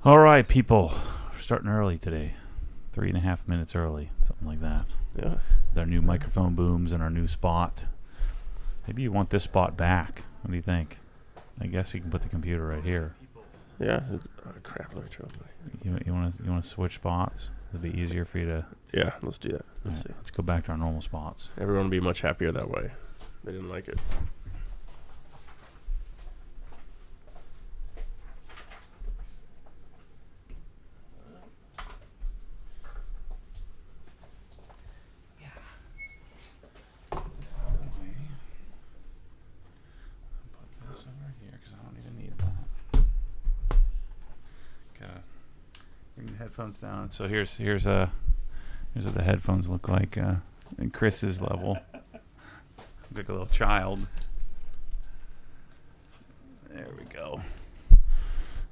All right, people. We're starting early today. 3.5 minutes early, something like that. Yeah. With our new microphone booms and our new spot. Maybe you want this spot back. What do you think? I guess you can put the computer right here. Yeah. Oh, crap. Let me turn on You want to switch spots? It'll be easier for you to. Yeah, let's do that. Let's see. Let's go back to our normal spots. Everyone will be much happier that way. They didn't like it. Put this over here because I don't even need that. Gotta bring the headphones down. So here's what the headphones look like in Chris's level. Like a little child. There we go.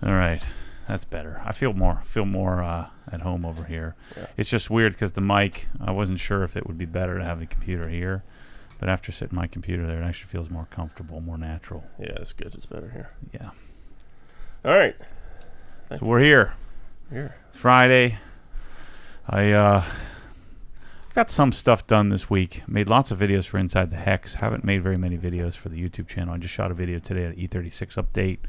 All right, that's better. I feel more at home over here. Yeah. It's just weird because the mic. I wasn't sure if it would be better to have the computer here, but after sitting my computer there, it actually feels more comfortable, more natural. Yeah, it's good. It's better here. Yeah. All right. So we're here. Here. It's Friday. I got some stuff done this week. Made lots of videos for Inside the Hex. Haven't made very many videos for the YouTube channel. I just shot a video today at E36 update,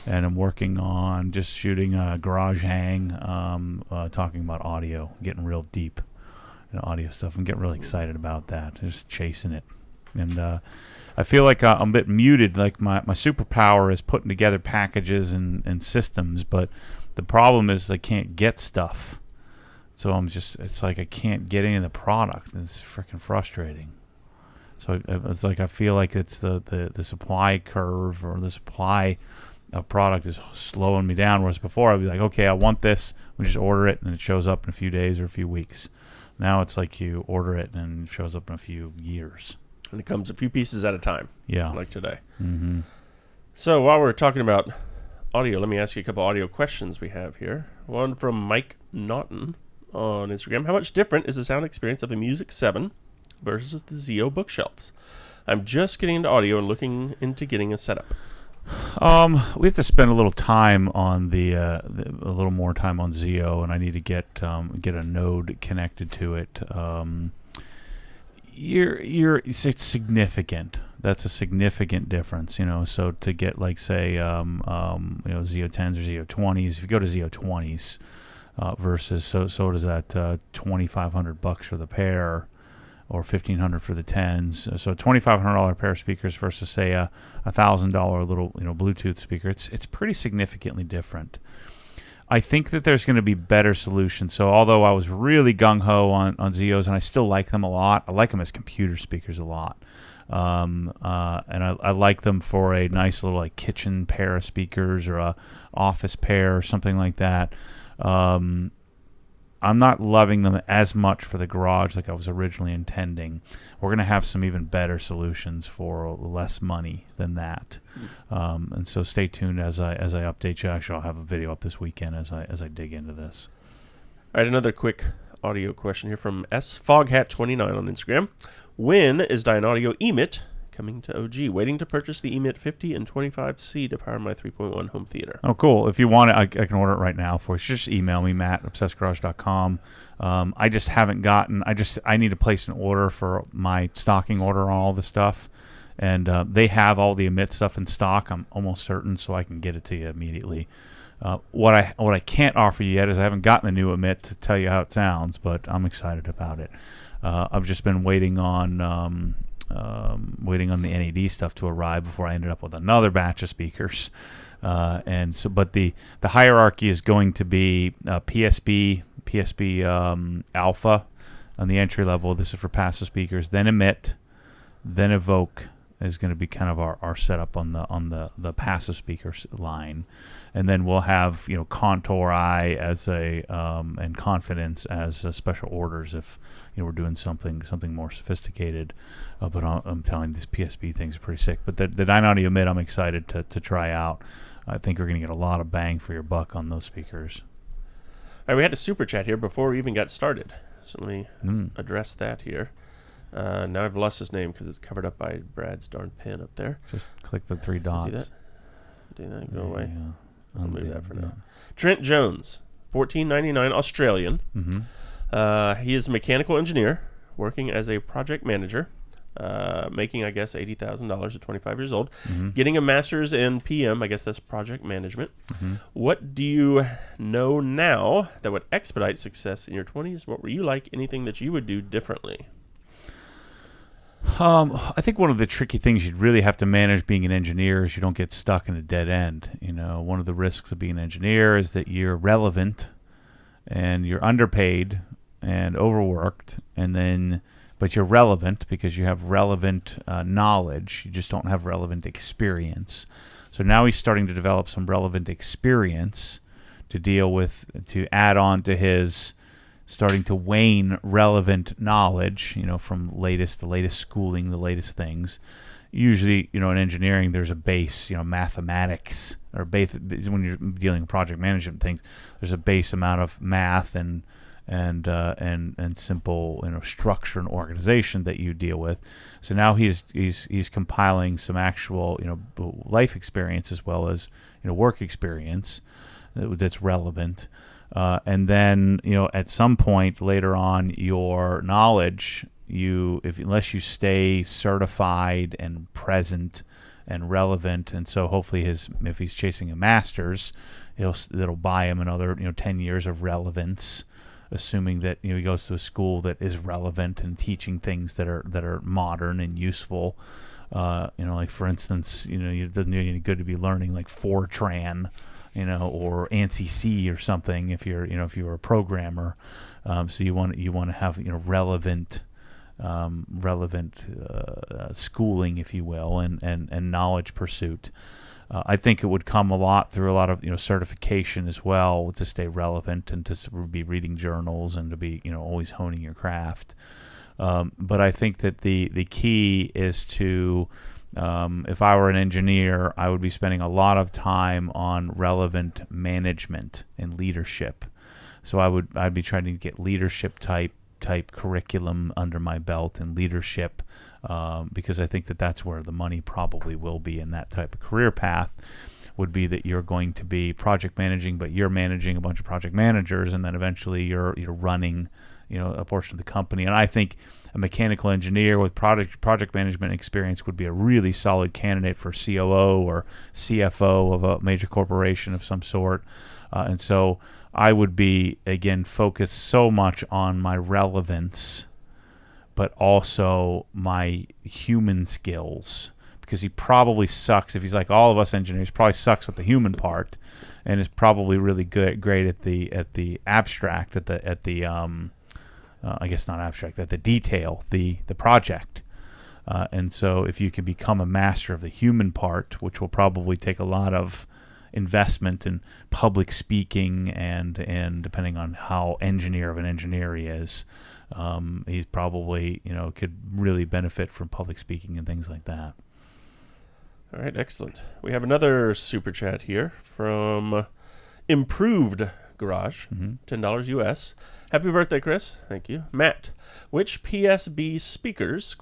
and I'm working on just shooting a garage hang, talking about audio, getting real deep in audio stuff. I'm getting really excited about that. Just chasing it, and I feel like I'm a bit muted. Like my superpower is putting together packages and systems, but the problem is I can't get stuff. So it's like I can't get any of the product. It's freaking frustrating. So it's like I feel like it's the supply curve or the supply of product is slowing me down. Whereas before I'd be like, okay, I want this. We just order it and it shows up in a few days or a few weeks. Now it's like you order it and it shows up in a few years. And it comes a few pieces at a time. Yeah. Like today. Mm-hmm. So while we're talking about audio, let me ask you a couple audio questions we have here. One from Mike Naughton on Instagram. How much different is the sound experience of a Music 7 versus the Zio bookshelves? I'm just getting into audio and looking into getting a setup. We have to spend a little time on a little more time on Zio, and I need to get a node connected to it. It's significant. That's a significant difference, So to get like say, Zio 10s or Zio 20s, if you go to Zio 20s. Versus so does that $2,500 for the pair, or $1,500 for the 10s. So $2,500 pair of speakers versus say a $1,000 little Bluetooth speaker. It's pretty significantly different. I think that there's going to be better solutions. So although I was really gung ho on Zios, and I still like them a lot, I like them as computer speakers a lot. And I like them for a nice little like kitchen pair of speakers or a office pair or something like that. I'm not loving them as much for the garage like I was originally intending. We're going to have some even better solutions for less money than that. And so stay tuned as I update you. Actually, I'll have a video up this weekend as I dig into this. All right, another quick audio question here from sfoghat29 on Instagram. When is Dynaudio Emit coming to OG? Waiting to purchase the Emit 50 and 25C to power my 3.1 home theater. Oh, cool. If you want it, I can order it right now for you. Just email me, matt@obsessedgarage.com. I just haven't gotten... I need to place an order for my stocking order on all the stuff. And they have all the Emit stuff in stock, I'm almost certain, so I can get it to you immediately. What I can't offer you yet is I haven't gotten the new Emit to tell you how it sounds, but I'm excited about it. I've just been waiting on the NAD stuff to arrive before I ended up with another batch of speakers. But the hierarchy is going to be PSB Alpha on the entry level. This is for passive speakers. Then Emit, then Evoke is going to be kind of our setup on the passive speakers line, and then we'll have Contour I as and Confidence as special orders if we're doing something more sophisticated. But I'm telling you, these PSB things are pretty sick. But the Dynaudio Emit I'm excited to try out. I think we're going to get a lot of bang for your buck on those speakers. All right, we had a super chat here before we even got started, so let me address that here. Now I've lost his name because it's covered up by Brad's darn pen up there. Just click the three dots. Do that. Go away. I'll move that for now. Trent Jones, $14.99 Australian. He is a mechanical engineer working as a project manager, making, I guess, $80,000 at 25 years old, getting a master's in PM. I guess that's project management. What do you know now that would expedite success in your 20s? What were you like? Anything that you would do differently? I think one of the tricky things you'd really have to manage being an engineer is you don't get stuck in a dead end. You know, one of the risks of being an engineer is that you're relevant and you're underpaid and overworked, but you're relevant because you have relevant knowledge. You just don't have relevant experience. So now he's starting to develop some relevant experience to add on to his starting to wane relevant knowledge, from the latest schooling, the latest things. Usually, in engineering, there's a base, mathematics, or base, when you're dealing with project management things, there's a base amount of math and simple, structure and organization that you deal with. So now he's compiling some actual, life experience as well as, work experience that's relevant. And then, at some point later on, your knowledge, unless you stay certified and present and relevant, and so hopefully if he's chasing a master's, it'll buy him another 10 years of relevance, assuming that he goes to a school that is relevant and teaching things that are modern and useful. Like for instance, it doesn't do any good to be learning like Fortran, or ANSI C or something if you're a programmer. So you want to have relevant schooling, if you will, and knowledge pursuit. I think it would come a lot through a lot of certification as well to stay relevant and to be reading journals and to be always honing your craft. But I think that the key is to if I were an engineer, I would be spending a lot of time on relevant management and leadership. So I'd be trying to get leadership type curriculum under my belt and leadership, because I think that's where the money probably will be in that type of career path, would be that you're going to be project managing, but you're managing a bunch of project managers, and then eventually you're running a portion of the company. And I think a mechanical engineer with project management experience would be a really solid candidate for COO or CFO of a major corporation of some sort. And so I would be, again, focused so much on my relevance, but also my human skills, because he probably sucks. If he's like all of us engineers, probably sucks at the human part, and is probably really great at the abstract, I guess not abstract, at the detail, the project. And so if you can become a master of the human part, which will probably take a lot of investment in public speaking and depending on how engineer of an engineer he is, he's probably, could really benefit from public speaking and things like that. All right, excellent. We have another super chat here from Improved Garage, $10 US. Happy birthday, Chris. Thank you. Matt, which PSB speakers, ?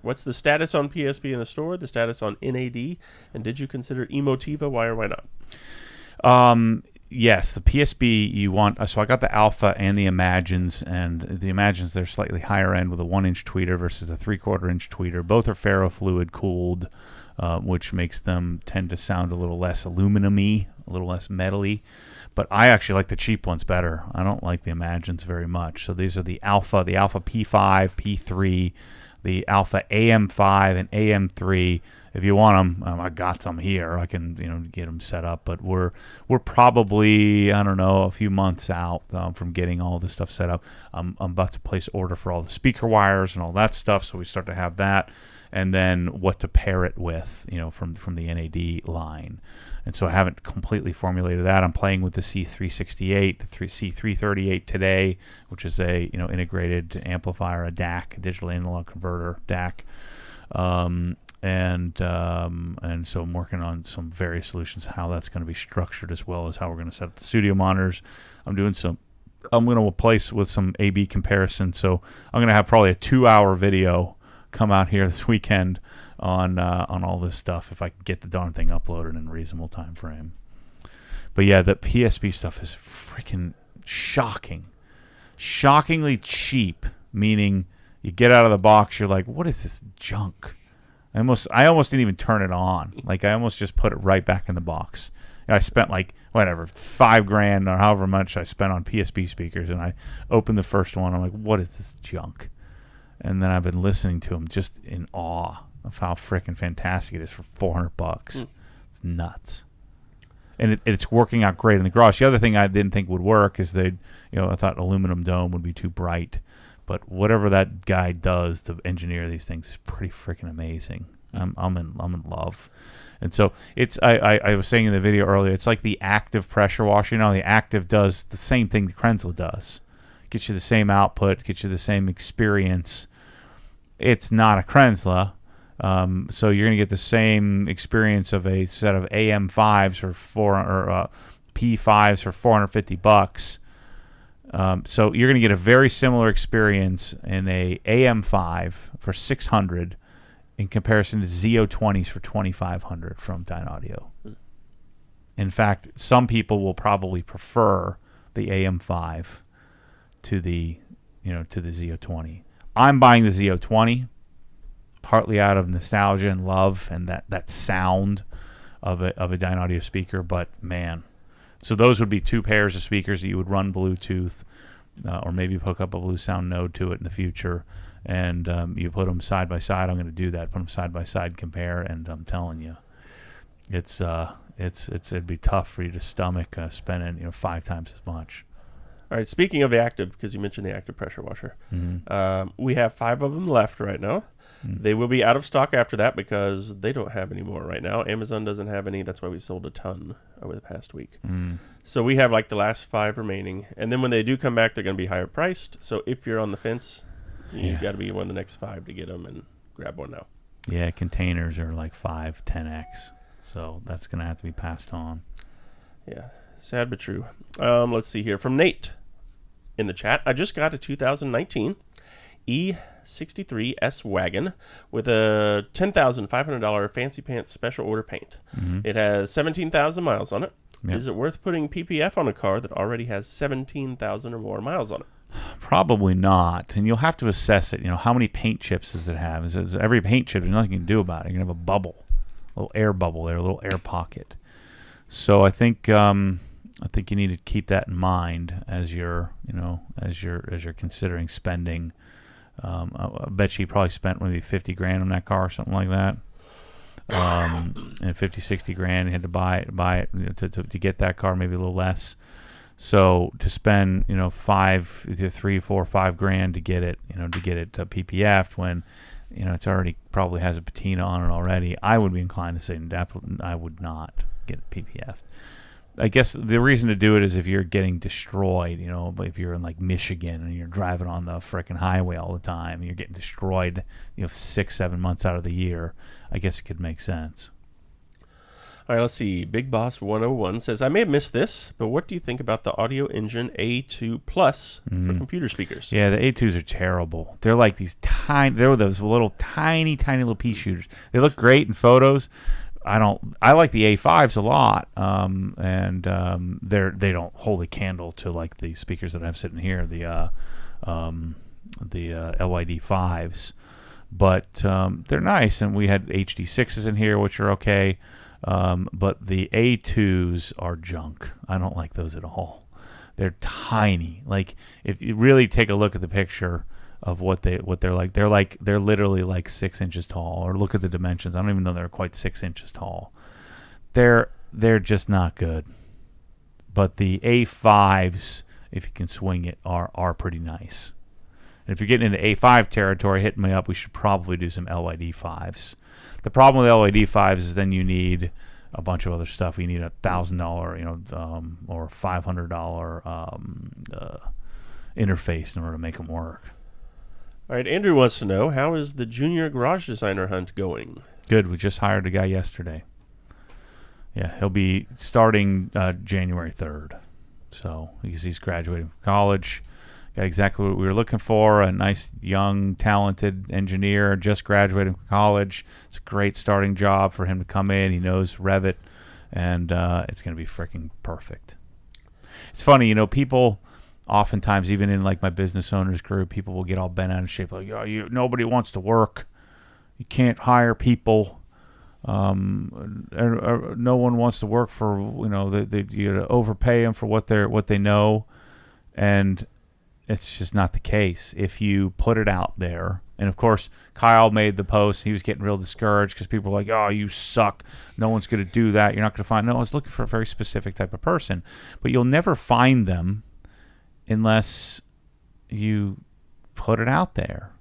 What's the status on PSB in the store, the status on NAD, and did you consider Emotiva? Why or why not? Yes, the PSB you want. So I got the Alpha and the Imagines, and the Imagines, they're slightly higher end with a 1-inch tweeter versus a 3/4-inch tweeter. Both are ferrofluid cooled, which makes them tend to sound a little less aluminum-y, a little less metal-y. But I actually like the cheap ones better. I don't like the Imagines very much. So these are the Alpha P5, P3, the Alpha AM5 and AM3. If you want them, I got some here. I can get them set up. But we're probably, I don't know, a few months out from getting all this stuff set up. I'm about to place order for all the speaker wires and all that stuff, so we start to have that. And then what to pair it with, from the NAD line. And so I haven't completely formulated that. I'm playing with the C368, the C338 today, which is a integrated amplifier, a DAC, a digital analog converter DAC. And so I'm working on some various solutions, how that's going to be structured, as well as how we're going to set up the studio monitors. I'm going to replace with some A/B comparison. So I'm going to have probably a 2-hour video come out here this weekend on all this stuff, if I can get the darn thing uploaded in a reasonable time frame. But yeah, the PSP stuff is freaking shocking. Shockingly cheap, meaning you get out of the box, you're like, what is this junk? I almost didn't even turn it on. Like, I almost just put it right back in the box. And I spent like, whatever, $5,000 or however much I spent on PSP speakers, and I opened the first one. I'm like, what is this junk? And then I've been listening to them just in awe of how freaking fantastic it is for $400. It's nuts. And it's working out great in the garage. The other thing I didn't think would work is I thought aluminum dome would be too bright. But whatever that guy does to engineer these things is pretty freaking amazing. I'm in love. And so it's I was saying in the video earlier, it's like the active pressure washer. The active does the same thing the Krenzl does. Gets you the same output, gets you the same experience. It's not a Krenzl. So you're going to get the same experience of a set of AM5s or P5s for $450. So you're going to get a very similar experience in a AM5 for $600 in comparison to ZO20s for $2,500 from Dynaudio. In fact, some people will probably prefer the AM5 to the ZO20. I'm buying the ZO20 partly out of nostalgia and love and that sound of a Dynaudio speaker, but man. So those would be two pairs of speakers that you would run Bluetooth or maybe hook up a Blue Sound node to it in the future, and you put them side by side. I'm going to do that. Put them side by side, compare, and I'm telling you, it'd be tough for you to stomach spending 5 times as much. All right, speaking of the active, because you mentioned the active pressure washer, we have 5 of them left right now. They will be out of stock after that because they don't have any more right now. Amazon doesn't have any. That's why we sold a ton over the past week. So we have like the last 5 remaining. And then when they do come back, they're going to be higher priced. So if you're on the fence, you've got to be one of the next 5 to get them and grab one now. Yeah, containers are like 5, 10x. So that's going to have to be passed on. Yeah, sad but true. Let's see here. From Nate in the chat. I just got a 2019 E63 S-Wagon with a $10,500 Fancy Pants special order paint. It has 17,000 miles on it. Yep. Is it worth putting PPF on a car that already has 17,000 or more miles on it? Probably not. And you'll have to assess it. How many paint chips does it have? Is every paint chip, there's nothing you can do about it. You're going to have a bubble, a little air bubble there, a little air pocket. So I think you need to keep that in mind as you're considering spending. I bet you probably spent maybe $50,000 on that car or something like that. And $50,000-$60,000 you had to buy it to get that car, maybe a little less. So to spend $3, $4, $5,000 to get it PPF'd when it's already probably has a patina on it already, I would be inclined to say I would not get it PPF'd. I guess the reason to do it is if you're getting destroyed, if you're in like Michigan and you're driving on the frickin' highway all the time and you're getting destroyed, 6-7 months out of the year, I guess it could make sense. All right, let's see. Big Boss 101 says, I may have missed this, but what do you think about the Audio Engine A2 Plus for computer speakers? Yeah, the A2s are terrible. They're like these they're those little tiny little pea shooters. They look great in photos. I like the A5s a lot, and they don't hold a candle to like the speakers that I have sitting here, the LYD 5s, but they're nice, and we had HD 6s in here, which are okay, but the A2s are junk. I don't like those at all. They're tiny. Like if you really take a look at the picture of what they're like, they're literally like 6 inches tall. Or look at the dimensions. I don't even know they're quite 6 inches tall. They're just not good. But the A5s, if you can swing it, are pretty nice. And if you're getting into A5 territory, hit me up. We should probably do some LYD 5s. The problem with LYD 5s is then you need a bunch of other stuff. You need $1,000, or $500 interface in order to make them work. All right, Andrew wants to know, how is the junior garage designer hunt going? Good. We just hired a guy yesterday. Yeah, he'll be starting January 3rd. So he's graduating from college. Got exactly what we were looking for, a nice, young, talented engineer just graduating from college. It's a great starting job for him to come in. He knows Revit and it's going to be freaking perfect. It's funny, people oftentimes, even in like my business owners group, people will get all bent out of shape, like, nobody wants to work. You can't hire people. No one wants to work for, you overpay them for what they know, and it's just not the case. If you put it out there, and of course Kyle made the post, he was getting real discouraged because people were like, "Oh, you suck. No one's going to do that. You're not going to find." No, I was looking for a very specific type of person, but you'll never find them unless you put it out there.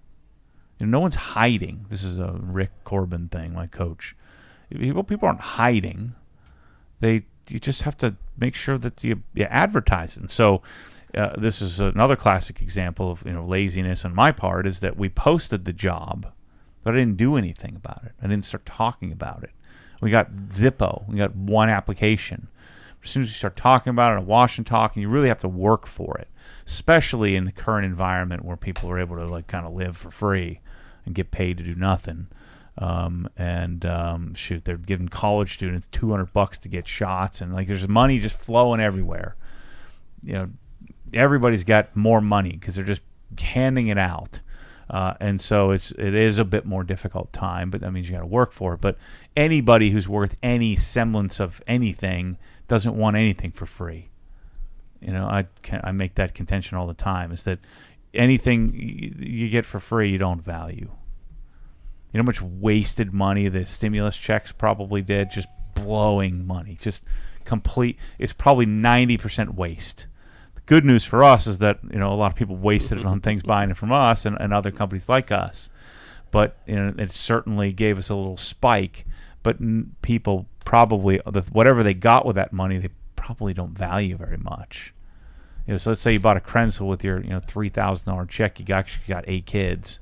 No one's hiding. This is a Rick Corbin thing, my coach. People aren't hiding. You just have to make sure that you advertise it. So this is another classic example of laziness on my part, is that we posted the job, but I didn't do anything about it. I didn't start talking about it. We got Zippo. We got one application. As soon as you start talking about it and wash and talk, and you really have to work for it, especially in the current environment where people are able to like kind of live for free and get paid to do nothing. Shoot, they're giving college students $200 to get shots, and like there's money just flowing everywhere. Everybody's got more money because they're just handing it out. And so it is a bit more difficult time, but that means you got to work for it. But anybody who's worth any semblance of anything doesn't want anything for free. I make that contention all the time, is that anything you get for free you don't value. You know how much wasted money the stimulus checks probably did? Just blowing money. Just complete. It's probably 90% waste. The good news for us is that a lot of people wasted it on things buying it from us and other companies like us. But it certainly gave us a little spike. But people probably, whatever they got with that money, they probably don't value very much. So let's say you bought a Krenzel with your $3,000 check. You got 8 kids.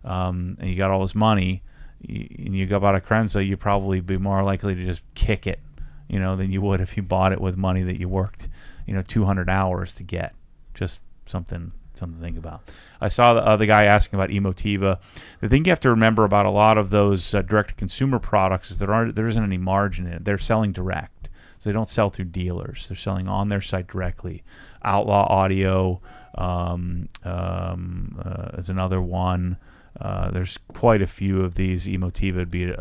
And you got all this money, and you bought a Krenzel, you'd probably be more likely to just kick it, than you would if you bought it with money that you worked, 200 hours to get. Just something to think about. I saw the other guy asking about Emotiva. The thing you have to remember about a lot of those direct-to-consumer products is there isn't any margin in it. They're selling direct, so they don't sell through dealers. They're selling on their site directly. Outlaw Audio is another one. There's quite a few of these. Emotiva would be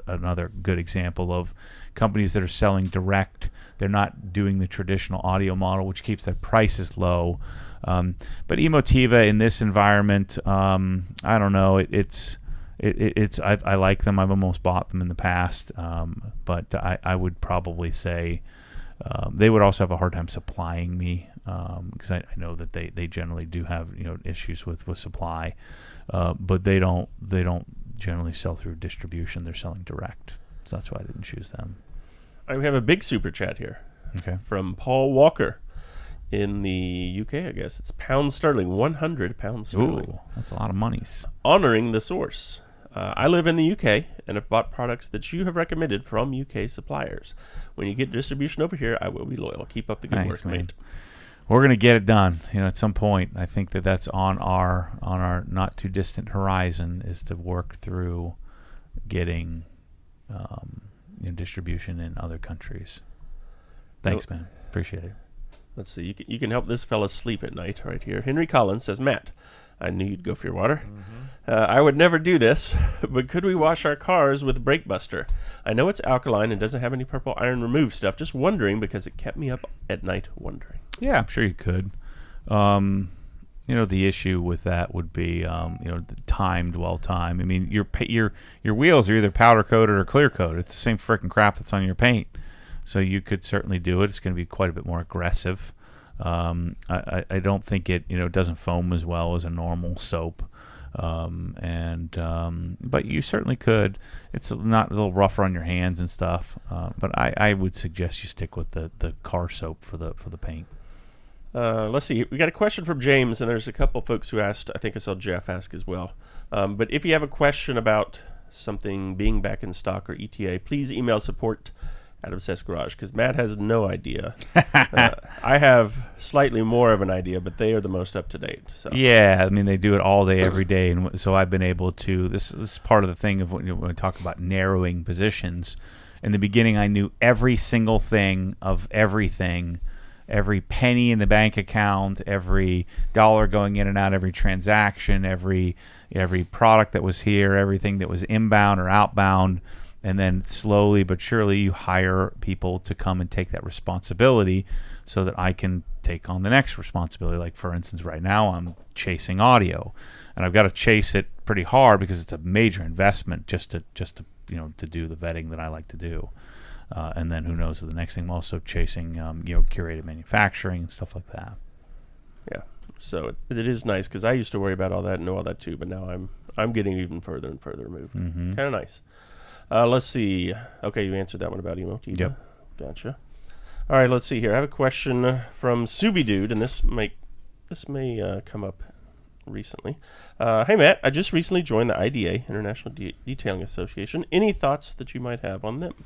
another good example of companies that are selling direct. They're not doing the traditional audio model, which keeps their prices low. But Emotiva in this environment, I don't know. I like them. I've almost bought them in the past, but I would probably say they would also have a hard time supplying me, because I know that they generally do have issues with supply. But they don't generally sell through distribution. They're selling direct, so that's why I didn't choose them. All right, we have a big super chat here. Okay. From Paul Walker in the UK, I guess. It's pound sterling, 100 pounds sterling. Ooh, that's a lot of monies. Honoring the source. I live in the UK and have bought products that you have recommended from UK suppliers. When you get distribution over here, I will be loyal. Keep up the good work, mate. We're going to get it done, at some point. I think that's on our not too distant horizon, is to work through getting distribution in other countries. Thanks, man. Appreciate it. Let's see. You can help this fella sleep at night right here. Henry Collins says, Matt, I knew you'd go for your water. I would never do this, but could we wash our cars with Brake Buster? I know it's alkaline and doesn't have any purple iron remove stuff. Just wondering, because it kept me up at night wondering. Yeah, I'm sure you could. The issue with that would be, dwell time. I mean, your wheels are either powder coated or clear coated. It's the same freaking crap that's on your paint. So you could certainly do it. It's going to be quite a bit more aggressive. I don't think it doesn't foam as well as a normal soap. But you certainly could. It's not a little rougher on your hands and stuff. But I would suggest you stick with the car soap for the paint. Let's see. We got a question from James, and there's a couple folks who asked. I think I saw Jeff ask as well. But if you have a question about something being back in stock or ETA, please email support out of Seth's garage? Because Matt has no idea. I have slightly more of an idea, but they are the most up to date. So. Yeah, I mean they do it all day, every day, and so I've been able to. This is part of the thing of when we talk about narrowing positions. In the beginning, I knew every single thing of everything, every penny in the bank account, every dollar going in and out, every transaction, every product that was here, everything that was inbound or outbound. And then slowly but surely you hire people to come and take that responsibility so that I can take on the next responsibility. Like, for instance, right now I'm chasing audio. And I've got to chase it pretty hard because it's a major investment just to to do the vetting that I like to do. And then who knows, the next thing I'm also chasing curated manufacturing and stuff like that. Yeah. So it is nice because I used to worry about all that and know all that too, but now I'm getting even further and further removed. Mm-hmm. Kind of nice. Let's see. Okay, you answered that one about emoji. Yep. Gotcha. All right, let's see here. I have a question from Subi Dude, and this may come up recently. Hey, Matt, I just recently joined the IDA, International Detailing Association. Any thoughts that you might have on them?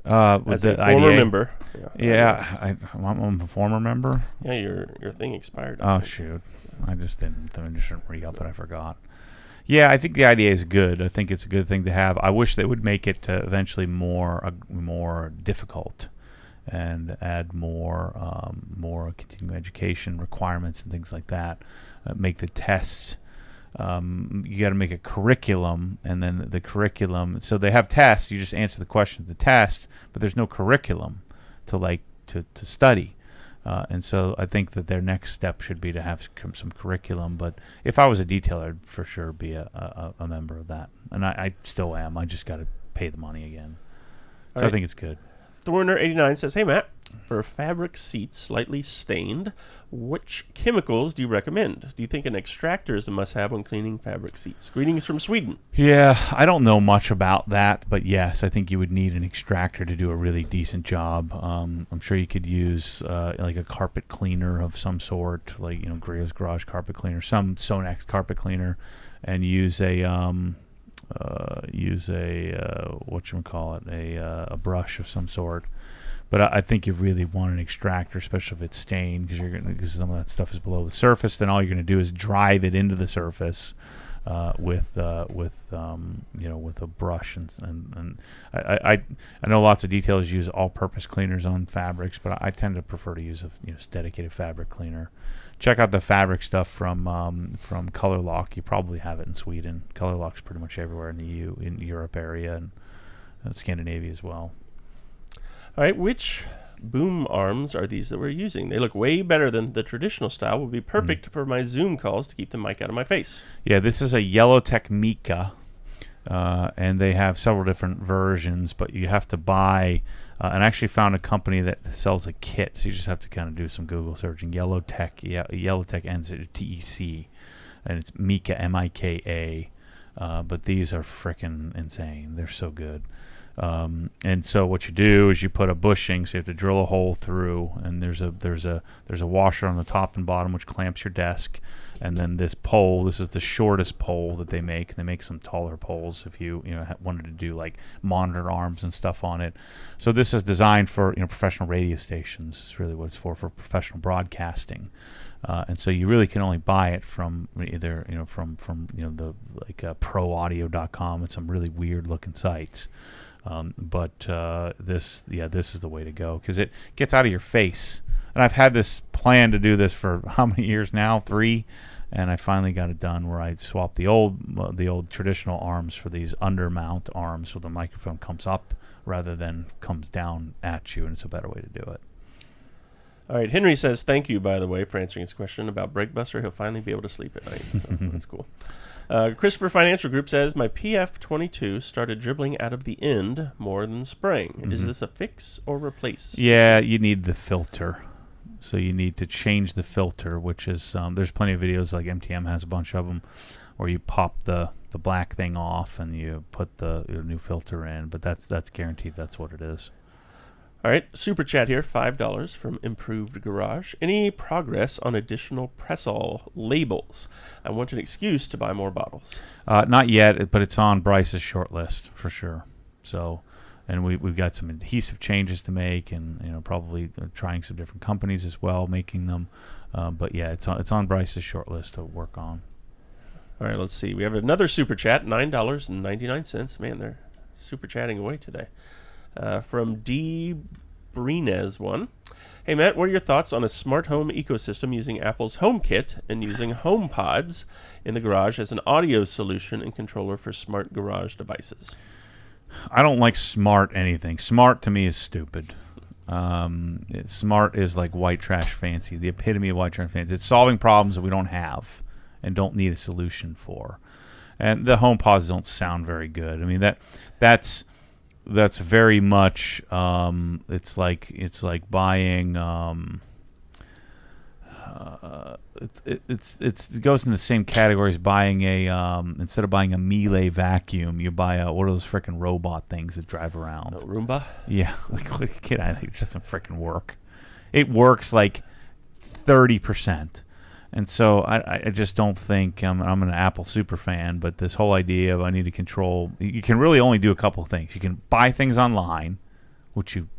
As a former member. Yeah, I'm a former member. Yeah, your thing expired. Oh, shoot. I just didn't re-up it. I forgot. Yeah, I think the IDA is good. I think it's a good thing to have. I wish they would make it eventually more difficult and add more continuing education requirements and things like that. Make the tests. You got to make a curriculum, and then the curriculum. So they have tests. You just answer the question of the test, but there's no curriculum to study. And so I think that their next step should be to have some curriculum. But if I was a detailer, I'd for sure be a member of that. And I still am. I just got to pay the money again. So I think it's good. Thorner89 says, hey, Matt, for fabric seats slightly stained, which chemicals do you recommend? Do you think an extractor is a must-have when cleaning fabric seats? Greetings from Sweden. Yeah, I don't know much about that, but yes, I think you would need an extractor to do a really decent job. I'm sure you could use like a carpet cleaner of some sort, like Griot's Garage carpet cleaner, some Sonax carpet cleaner, and use a a brush of some sort. But I think you really want an extractor, especially if it's stained, because some of that stuff is below the surface. Then all you're going to do is drive it into the surface with a brush. And I know lots of detailers use all-purpose cleaners on fabrics, but I tend to prefer to use a dedicated fabric cleaner. Check out the fabric stuff from Color Lock. You probably have it in Sweden. Color Lock's pretty much everywhere in the in Europe area and Scandinavia as well. All right, which boom arms are these that we're using? They look way better than the traditional style. Would be perfect for my Zoom calls to keep the mic out of my face. Yeah, this is a Yellowtech Mica, and they have several different versions, but you have to buy. And I actually found a company that sells a kit, so you just have to kind of do some Google searching. Yellowtech, Yellowtech ends at TEC, and it's Mica, M-I-K-A. But these are freaking insane. They're so good. And so what you do is you put a bushing, so you have to drill a hole through, and there's a washer on the top and bottom which clamps your desk, and then this pole. This is the shortest pole that they make. They make some taller poles if you wanted to do like monitor arms and stuff on it. So this is designed for professional radio stations. It's really what it's for professional broadcasting. And so you really can only buy it from either from the proaudio.com and some really weird looking sites. But this is the way to go because it gets out of your face. And I've had this plan to do this for how many years now? 3. And I finally got it done where I swapped the old traditional arms for these undermount arms, so the microphone comes up rather than comes down at you, and it's a better way to do it. All right, Henry says thank you, by the way, for answering his question about Breakbuster. He'll finally be able to sleep at night. So that's cool. Christopher Financial Group says, my PF22 started dribbling out of the end more than spraying. Mm-hmm. Is this a fix or replace? Yeah, you need the filter. So you need to change the filter, which is, there's plenty of videos, like MTM has a bunch of them, where you pop the black thing off and you put the new filter in. But that's guaranteed. That's what it is. All right, super chat here, $5 from Improved Garage. Any progress on additional Pressall labels? I want an excuse to buy more bottles. Not yet, but it's on Bryce's short list for sure. So and we've got some adhesive changes to make, and probably trying some different companies as well making them. But yeah, it's on Bryce's short list to work on. All right, let's see. We have another super chat, $9.99. Man, they're super chatting away today. From D. Brines one. Hey Matt, what are your thoughts on a smart home ecosystem using Apple's HomeKit and using HomePods in the garage as an audio solution and controller for smart garage devices? I don't like smart anything. Smart to me is stupid. Smart is like white trash fancy, the epitome of white trash fancy. It's solving problems that we don't have and don't need a solution for. And the HomePods don't sound very good. I mean, that's very much it's like buying it goes in the same category as buying a instead of buying a Miele vacuum, you buy what are those frickin' robot things that drive around? Roomba? Yeah, like get out of here. It doesn't frickin' work. It works like 30%. And so I just don't think I'm an Apple super fan, but this whole idea of I need to control, you can really only do a couple of things. You can buy things online, which you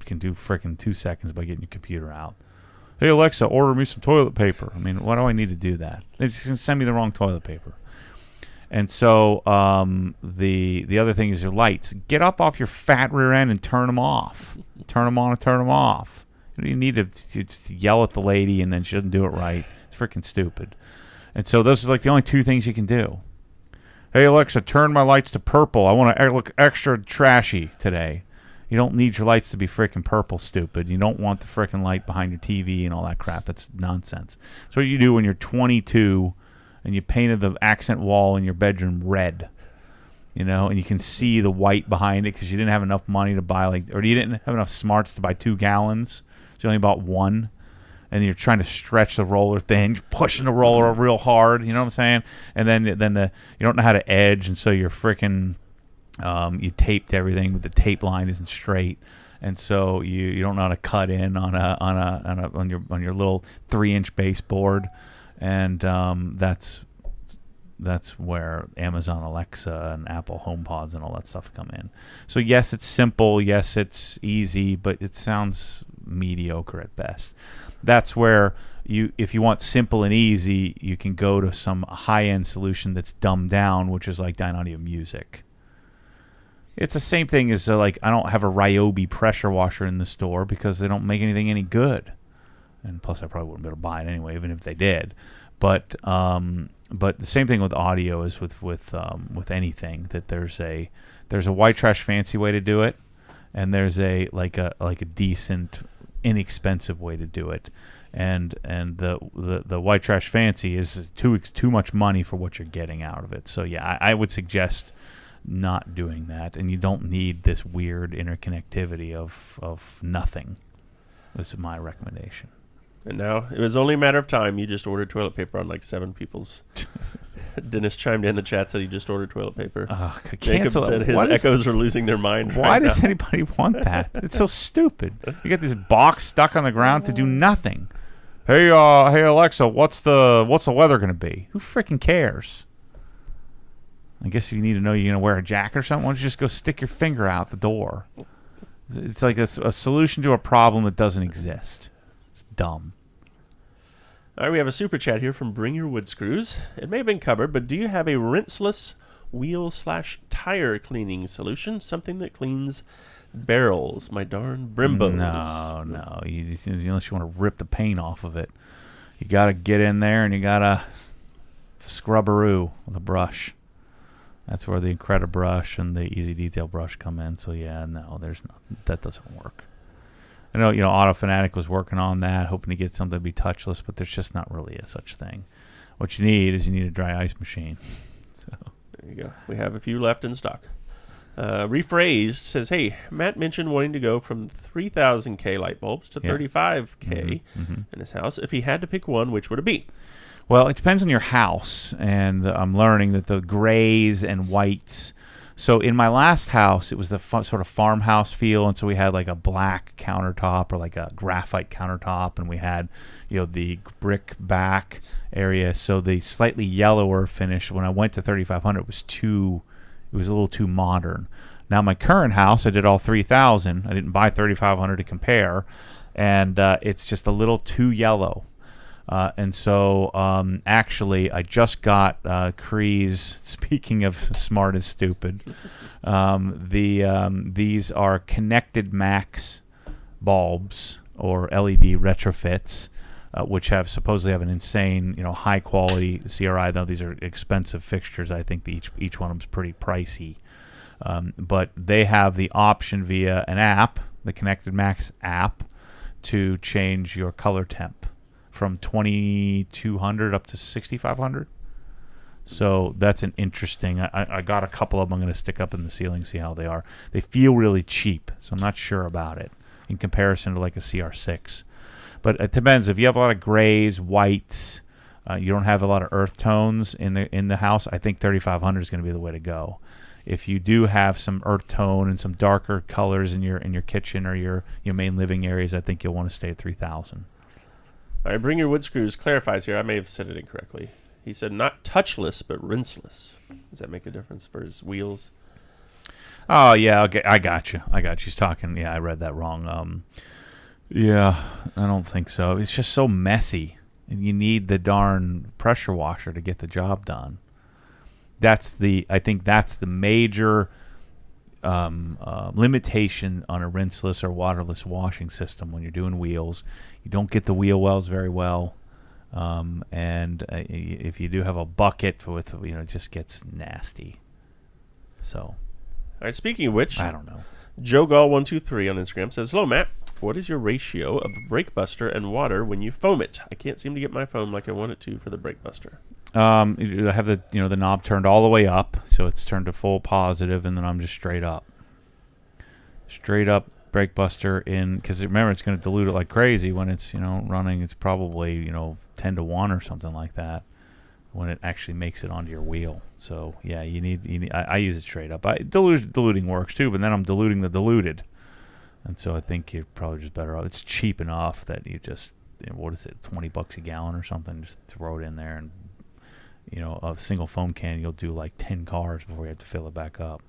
can do frickin' 2 seconds by getting your computer out. Hey Alexa, order me some toilet paper. I mean, why do I need to do that? They're just gonna send me the wrong toilet paper. And so the other thing is your lights. Get up off your fat rear end and turn them off. Turn them on and turn them off. You need to yell at the lady and then she doesn't do it right. Freaking stupid. And so those are like the only two things you can do. Hey Alexa, turn my lights to purple. I want to look extra trashy today. You don't need your lights to be freaking purple, stupid. You don't want the freaking light behind your TV and all that crap. That's nonsense. So what you do when you're 22 and you painted the accent wall in your bedroom red, and you can see the white behind it because you didn't have enough money to buy or you didn't have enough smarts to buy 2 gallons. So you only bought 1. And you're trying to stretch the roller thin, you're pushing the roller real hard, you know what I'm saying? And then you don't know how to edge, and so you're freaking you taped everything, but the tape line isn't straight, and so you don't know how to cut in on your little 3-inch baseboard, and that's where Amazon Alexa and Apple HomePods and all that stuff come in. So yes, it's simple, yes, it's easy, but it sounds mediocre at best. That's where if you want simple and easy, you can go to some high-end solution that's dumbed down, which is like Dynaudio Music. It's the same thing as I don't have a Ryobi pressure washer in the store because they don't make anything any good. And plus, I probably wouldn't be able to buy it anyway, even if they did. But the same thing with audio is with anything, that there's a white trash fancy way to do it, and there's a decent, inexpensive way to do it, and the white trash fancy is too much money for what you're getting out of it. So yeah, I would suggest not doing that, and you don't need this weird interconnectivity of nothing. This is my recommendation. And now it was only a matter of time. You just ordered toilet paper on like 7 people's. Dennis chimed in the chat, said he just ordered toilet paper. Jacob said his echoes are losing their mind. Why does anybody want that? It's so stupid. You got this box stuck on the ground to do nothing. Hey Alexa, what's the weather going to be? Who freaking cares? I guess if you need to know you're going to wear a jacket or something, why don't you just go stick your finger out the door? It's like a solution to a problem that doesn't exist. It's dumb. All right, we have a super chat here from Bring Your Wood Screws. It may have been covered, but do you have a rinseless wheel/tire cleaning solution? Something that cleans barrels, my darn Brimbos. No. Unless you want to rip the paint off of it. You got to get in there and you got to scrubberoo with a brush. That's where the Incredibrush and the Easy Detail brush come in. So yeah, no, there's nothing. That doesn't work. I know, Auto Fanatic was working on that, hoping to get something to be touchless, but there's just not really a such thing. What you need is a dry ice machine. So there you go. We have a few left in stock. Rephrased says, hey, Matt mentioned wanting to go from 3,000K light bulbs to 35K in his house. If he had to pick one, which would it be? Well, it depends on your house, and I'm learning that the grays and whites. So in my last house, it was the sort of farmhouse feel, and so we had like a black countertop or like a graphite countertop, and we had, the brick back area. So the slightly yellower finish, when I went to 3500, it was a little too modern. Now my current house, I did all 3,000. I didn't buy 3,500 to compare, and it's just a little too yellow. And so actually, I just got Cree's. Speaking of smart and stupid, these are connected max bulbs or LED retrofits, which supposedly have an insane, high quality CRI. Though these are expensive fixtures, I think each one of them is pretty pricey. But they have the option via an app, the Connected Max app, to change your color temp from 2,200 up to 6,500. So that's an interesting. I got a couple of them. I'm going to stick up in the ceiling, see how they are. They feel really cheap, so I'm not sure about it in comparison to like a CR6. But it depends. If you have a lot of grays, whites, you don't have a lot of earth tones in the house, I think 3,500 is going to be the way to go. If you do have some earth tone and some darker colors in your kitchen or your main living areas, I think you'll want to stay at 3,000. All right, Bring Your Wood Screws clarifies here. I may have said it incorrectly. He said not touchless, but rinseless. Does that make a difference for his wheels? Oh, yeah, okay, I got you. He's talking, yeah, I read that wrong. Yeah, I don't think so. It's just so messy. And you need the darn pressure washer to get the job done. I think that's the major limitation on a rinseless or waterless washing system when you're doing wheels. You don't get the wheel wells very well, and if you do have a bucket with, it just gets nasty. So, all right. Speaking of which, I don't know. JoeGall123 on Instagram says, "Hello, Matt. What is your ratio of brake buster and water when you foam it? I can't seem to get my foam like I want it to for the brake buster." I have the knob turned all the way up, so it's turned to full positive, and then I'm just straight up brake buster in, because remember it's going to dilute it like crazy when it's running. It's probably 10 to 1 or something like that when it actually makes it onto your wheel. So yeah, you need I use it straight up. Diluting works too, but then I'm diluting the diluted, and so I think you're probably just better off. It's cheap enough that you just what is it, $20 a gallon or something? Just throw it in there, and a single foam can, you'll do like 10 cars before you have to fill it back up.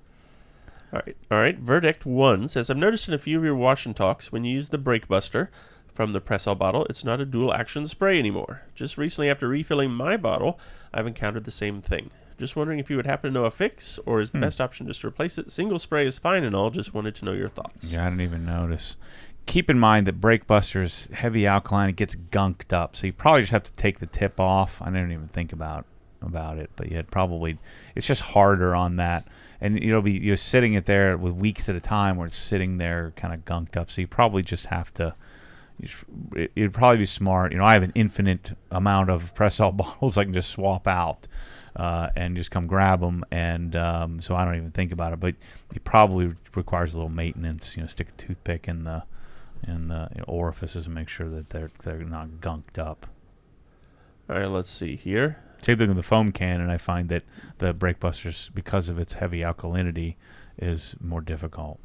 All right. Verdict 1 says, I've noticed in a few of your wash and talks, when you use the brake buster from the press-all bottle, it's not a dual-action spray anymore. Just recently, after refilling my bottle, I've encountered the same thing. Just wondering if you would happen to know a fix, or is the best option just to replace it? Single spray is fine and all. Just wanted to know your thoughts. Yeah, I didn't even notice. Keep in mind that brake buster's heavy alkaline. It gets gunked up, so you probably just have to take the tip off. I didn't even think about it, but it's just harder on that, and you're sitting it there with weeks at a time where it's sitting there kind of gunked up, so you probably just have to. It'd probably be smart. I have an infinite amount of press-all bottles I can just swap out and just come grab them, and so I don't even think about it. But it probably requires a little maintenance. Stick a toothpick in the orifices and make sure that they're not gunked up. All right, let's see here. Same thing with the foam can, and I find that the brake busters, because of its heavy alkalinity, is more difficult.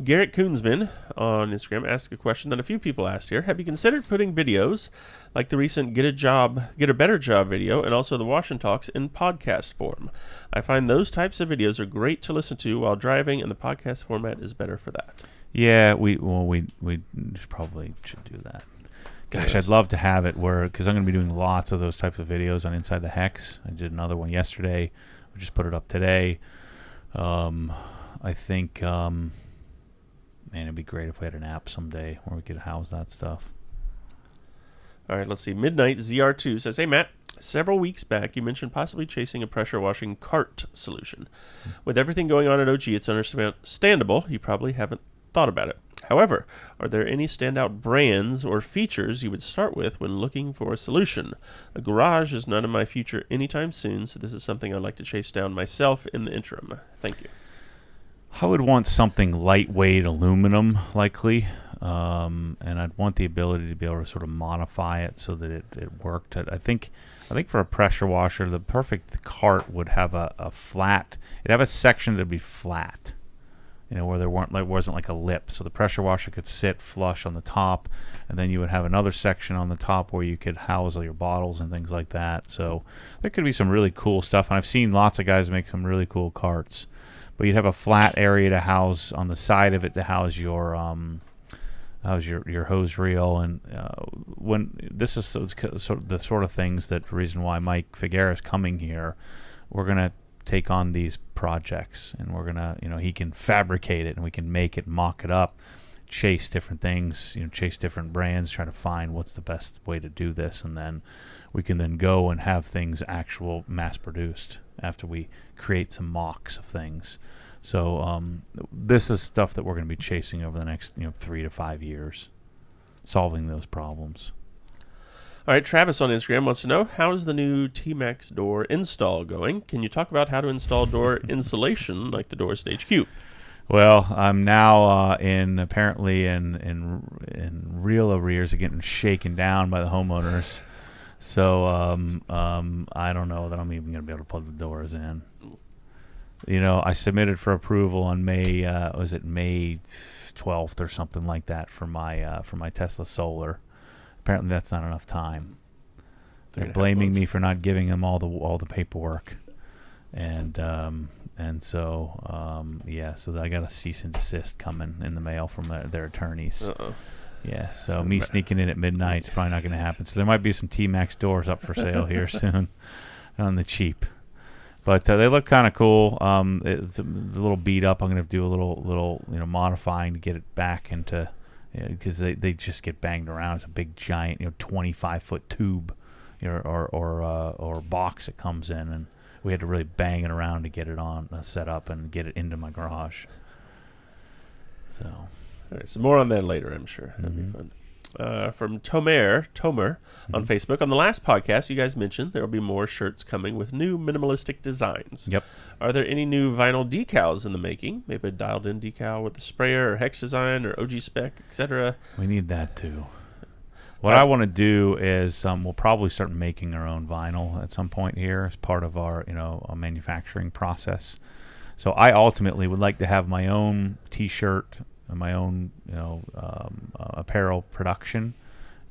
Garrett Koonsman on Instagram asked a question that a few people asked here. Have you considered putting videos like the recent Get a Better Job video and also the Wash and Talks in podcast form? I find those types of videos are great to listen to while driving, and the podcast format is better for that. Yeah, we probably should do that. Gosh, I'd love to have it because I'm going to be doing lots of those types of videos on Inside the Hex. I did another one yesterday. We just put it up today. I think, man, it'd be great if we had an app someday where we could house that stuff. All right, let's see. Midnight ZR2 says, hey, Matt, several weeks back you mentioned possibly chasing a pressure washing cart solution. With everything going on at OG, it's understandable you probably haven't thought about it. However, are there any standout brands or features you would start with when looking for a solution? A garage is not in my future anytime soon, so this is something I'd like to chase down myself in the interim. Thank you. I would want something lightweight aluminum, likely, and I'd want the ability to be able to sort of modify it so that it worked. I think for a pressure washer, the perfect cart would have a flat. It'd have a section that'd be flat. Where there wasn't like a lip, so the pressure washer could sit flush on the top, and then you would have another section on the top where you could house all your bottles and things like that. So there could be some really cool stuff, and I've seen lots of guys make some really cool carts. but you'd have a flat area to house on the side of it to house your hose reel. And when this is sort of the sort of things that the reason why Mike Figueroa is coming here, we're gonna take on these projects, and we're gonna, he can fabricate it, and we can make it, mock it up, chase different things, chase different brands, try to find what's the best way to do this, and then we can then go and have things actual mass produced after we create some mocks of things. So this is stuff that we're going to be chasing over the next 3 to 5 years, solving those problems. All right, Travis on Instagram wants to know, how is the new T-Max door install going? Can you talk about how to install door insulation like the door stage Q? Well, I'm now apparently in real arrears of getting shaken down by the homeowners. So I don't know that I'm even going to be able to put the doors in. I submitted for approval on May 12th or something like that for my Tesla Solar. Apparently, that's not enough time. They're blaming me for not giving them all the paperwork, and so so I got a cease and desist coming in the mail from their attorneys. Uh-oh. Yeah, so me sneaking in at midnight is probably not going to happen. So there might be some T-Max doors up for sale here soon on the cheap. But they look kind of cool. It's a little beat up. I'm going to do a little modifying to get it back into, because they just get banged around. It's a big giant 25-foot tube or box it comes in, and we had to really bang it around to get it on set up and get it into my garage. So. All right, so more on that later, I'm sure. That'd be fun. From Tomer on Facebook. On the last podcast, you guys mentioned there will be more shirts coming with new minimalistic designs. Yep. Are there any new vinyl decals in the making? Maybe a dialed-in decal with a sprayer or hex design or OG spec, etc. We need that too. What I want to do is we'll probably start making our own vinyl at some point here as part of our our manufacturing process. So I ultimately would like to have my own T-shirt, my own apparel production,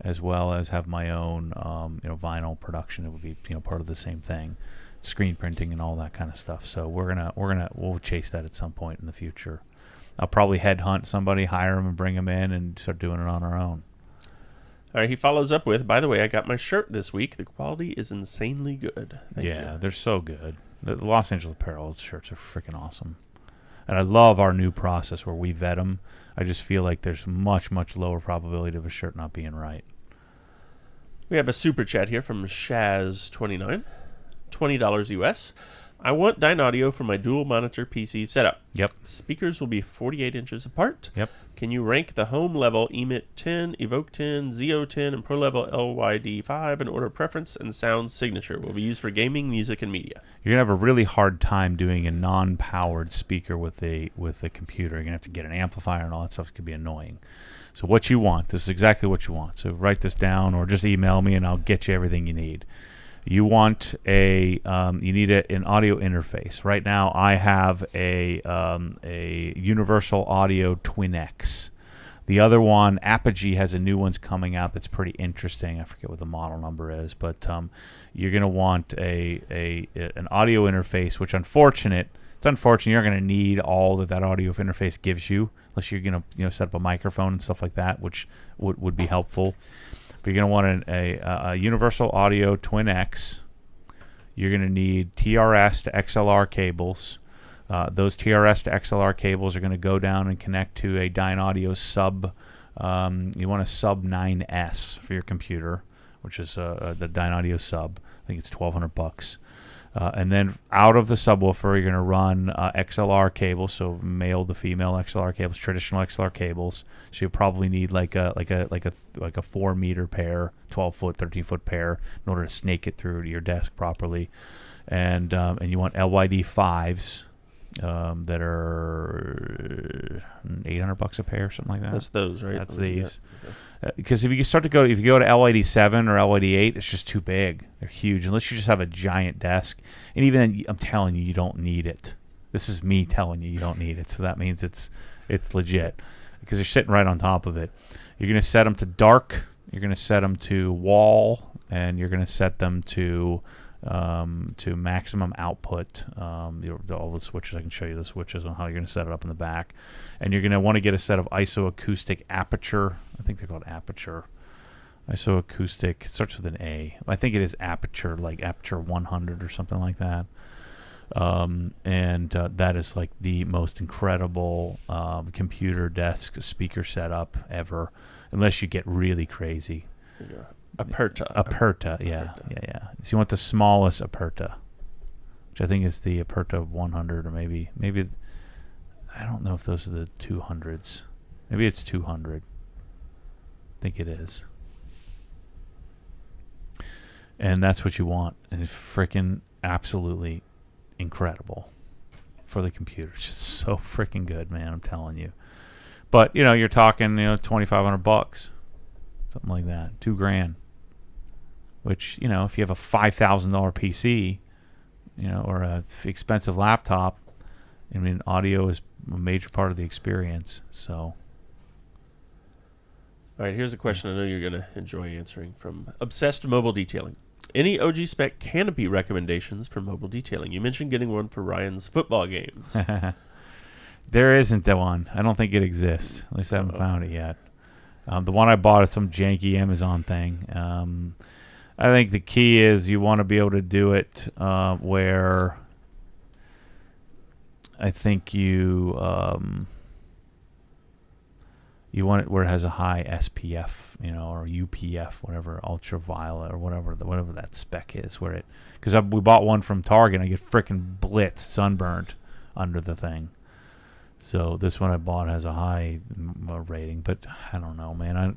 as well as have my own vinyl production. It would be part of the same thing, screen printing and all that kind of stuff. So we'll chase that at some point in the future. I'll probably headhunt somebody, hire them, and bring them in and start doing it on our own. All right, he follows up with, by the way, I got my shirt this week. The quality is insanely good. Thank you. They're so good. The Los Angeles Apparel shirts are freaking awesome. And I love our new process where we vet them. I just feel like there's much, much lower probability of a shirt not being right. We have a super chat here from Shaz29. $20 US. I want Dynaudio for my dual monitor PC setup. Yep. Speakers will be 48 inches apart. Yep. Can you rank the home level Emit 10, Evoke 10, Zeo 10, and Pro level LYD 5 in order of preference and sound signature? Will be used for gaming, music, and media. You're gonna have a really hard time doing a non-powered speaker with a computer. You're gonna have to get an amplifier and all that stuff. It could be annoying. So what you want, this is exactly what you want. So write this down or just email me and I'll get you everything you need. You want you need an audio interface. Right now, I have a Universal Audio Twin X. The other one, Apogee, has a new one's coming out that's pretty interesting. I forget what the model number is, but you're going to want an audio interface, which it's unfortunate you're going to need all that audio interface gives you, unless you're going to set up a microphone and stuff like that, which would be helpful. But you're going to want a Universal Audio Twin X. You're going to need TRS to XLR cables. Those TRS to XLR cables are going to go down and connect to a Dynaudio sub. You want a sub 9S for your computer, which is the Dynaudio sub. I think it's $1,200. And then out of the subwoofer, you're going to run XLR cables, so male to female XLR cables, traditional XLR cables. So you'll probably need like a 4-meter pair, 12-foot, 13-foot pair, in order to snake it through to your desk properly. And you want LYD 5s that are $800 a pair, something like that. That's those, right? That's these. Because if you go to LYD 7 or LYD 8, it's just too big. They're huge, unless you just have a giant desk. And even then, I'm telling you don't need it. This is me telling you don't need it. So that means it's legit, because you're sitting right on top of it. You're going to set them to dark. You're going to set them to wall, and you're going to set them to to maximum output. All the switches, I can show you the switches on how you're going to set it up in the back. And you're going to want to get a set of isoacoustic aperture. I think they're called aperture. Isoacoustic, it starts with an A. I think it is aperture, like aperture 100 or something like that. And that is like the most incredible computer desk speaker setup ever, unless you get really crazy. Yeah. Aperta, yeah. So you want the smallest Aperta, which I think is the Aperta 100, or maybe I don't know if those are the 200s. Maybe it's 200. I think it is. And that's what you want, and it's freaking absolutely incredible for the computer. It's just so freaking good, man. I'm telling you. But you're talking $2,500, something like that, $2,000. Which if you have a $5,000 PC, or a expensive laptop, I mean, audio is a major part of the experience. So. All right, here's a question I know you're going to enjoy answering from Obsessed Mobile Detailing. Any OG spec canopy recommendations for mobile detailing? You mentioned getting one for Ryan's football games. There isn't that one. I don't think it exists. At least I haven't found it yet. The one I bought is some janky Amazon thing. I think the key is you want to be able to do it where I think you want it where it has a high SPF, or UPF, whatever, ultraviolet, or whatever that spec is. Because we bought one from Target, and I get freaking blitzed, sunburned under the thing. So this one I bought has a high rating, but I don't know, man. I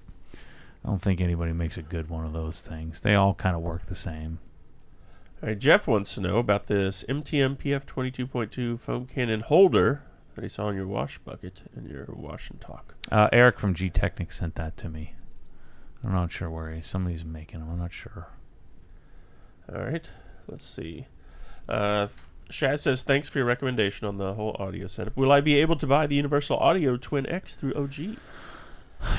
don't think anybody makes a good one of those things. They all kind of work the same. All right, Jeff wants to know about this MTM PF22.2 foam cannon holder that he saw in your wash bucket in your wash and talk. Eric from G Technic sent that to me. I'm not sure where somebody's making them. I'm not sure. All right, let's see. Shaz says, thanks for your recommendation on the whole audio setup. Will I be able to buy the Universal Audio Twin X through OG?